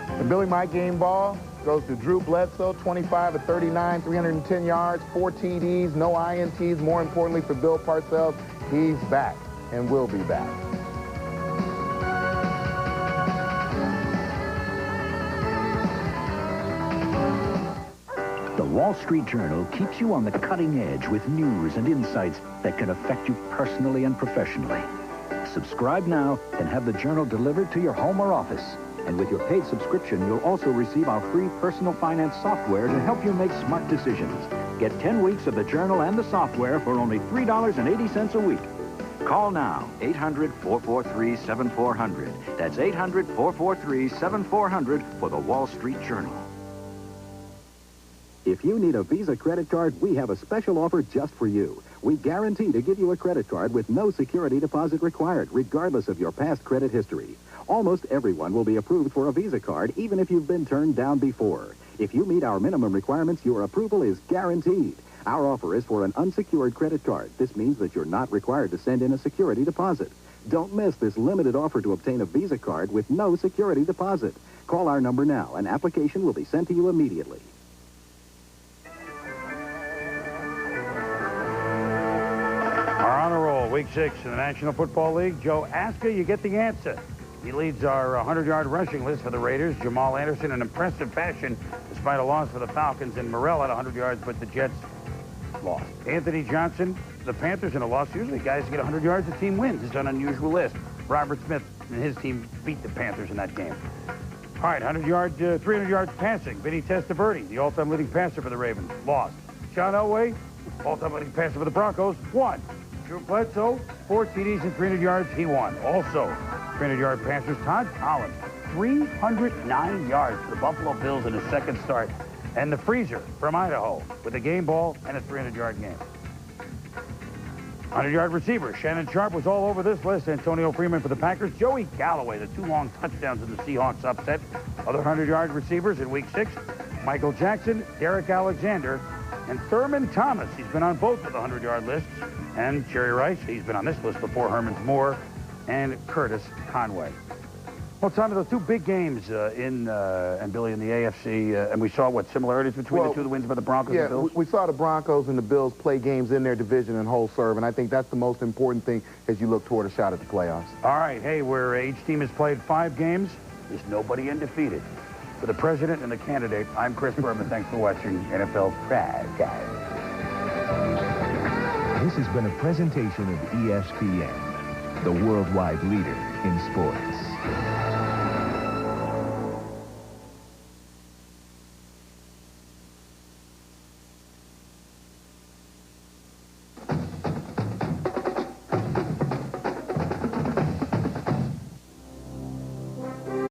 And Billy, my game ball goes to Drew Bledsoe, 25 of 39, 310 yards, 4 TDs, no INTs. More importantly for Bill Parcells, he's back and will be back. The Wall Street Journal keeps you on the cutting edge with news and insights that can affect you personally and professionally. Subscribe now and have the Journal delivered to your home or office. And with your paid subscription, you'll also receive our free personal finance software to help you make smart decisions. Get 10 weeks of the Journal and the software for only $3.80 a week. Call now, 800-443-7400. That's 800-443-7400 for the Wall Street Journal. If you need a Visa credit card, we have a special offer just for you. We guarantee to give you a credit card with no security deposit required, regardless of your past credit history. Almost everyone will be approved for a Visa card, even if you've been turned down before. If you meet our minimum requirements, your approval is guaranteed. Our offer is for an unsecured credit card. This means that you're not required to send in a security deposit. Don't miss this limited offer to obtain a Visa card with no security deposit. Call our number now. An application will be sent to you immediately. Our honor roll, week 6 in the National Football League. Joe Aska, you get the answer. He leads our 100-yard rushing list for the Raiders. Jamal Anderson in impressive fashion, despite a loss for the Falcons. And Morrell had 100 yards, but the Jets lost. Anthony Johnson, the Panthers in a loss. Usually guys get 100 yards, the team wins. It's an unusual list. Robert Smith and his team beat the Panthers in that game. All right, 300 yards passing. Vinny Testaverde, the all-time leading passer for the Ravens, lost. Sean Elway, all-time leading passer for the Broncos, won. Drew Bledsoe, 4 TDs and 300 yards, he won. Also, 300-yard passers, Todd Collins, 309 yards for the Buffalo Bills in his second start. And the Freezer from Idaho with a game ball and a 300-yard game. 100-yard receiver, Shannon Sharp was all over this list. Antonio Freeman for the Packers. Joey Galloway, the 2 long touchdowns in the Seahawks upset. Other 100-yard receivers in week 6, Michael Jackson, Derek Alexander, and Thurman Thomas. He's been on both of the 100-yard lists. And Jerry Rice, he's been on this list before. Herman's Moore and Curtis Conway. Well, it's on to the 2 big games and Billy in the AFC, and we saw what similarities between the 2 the wins by the Broncos and the Bills. We saw the Broncos and the Bills play games in their division and whole serve, and I think that's the most important thing as you look toward a shot at the playoffs. All right, hey, where each team has played 5 games, there's nobody undefeated. For the president and the candidate, I'm Chris Berman. Thanks for watching NFL Primetime. This has been a presentation of ESPN, the worldwide leader in sports.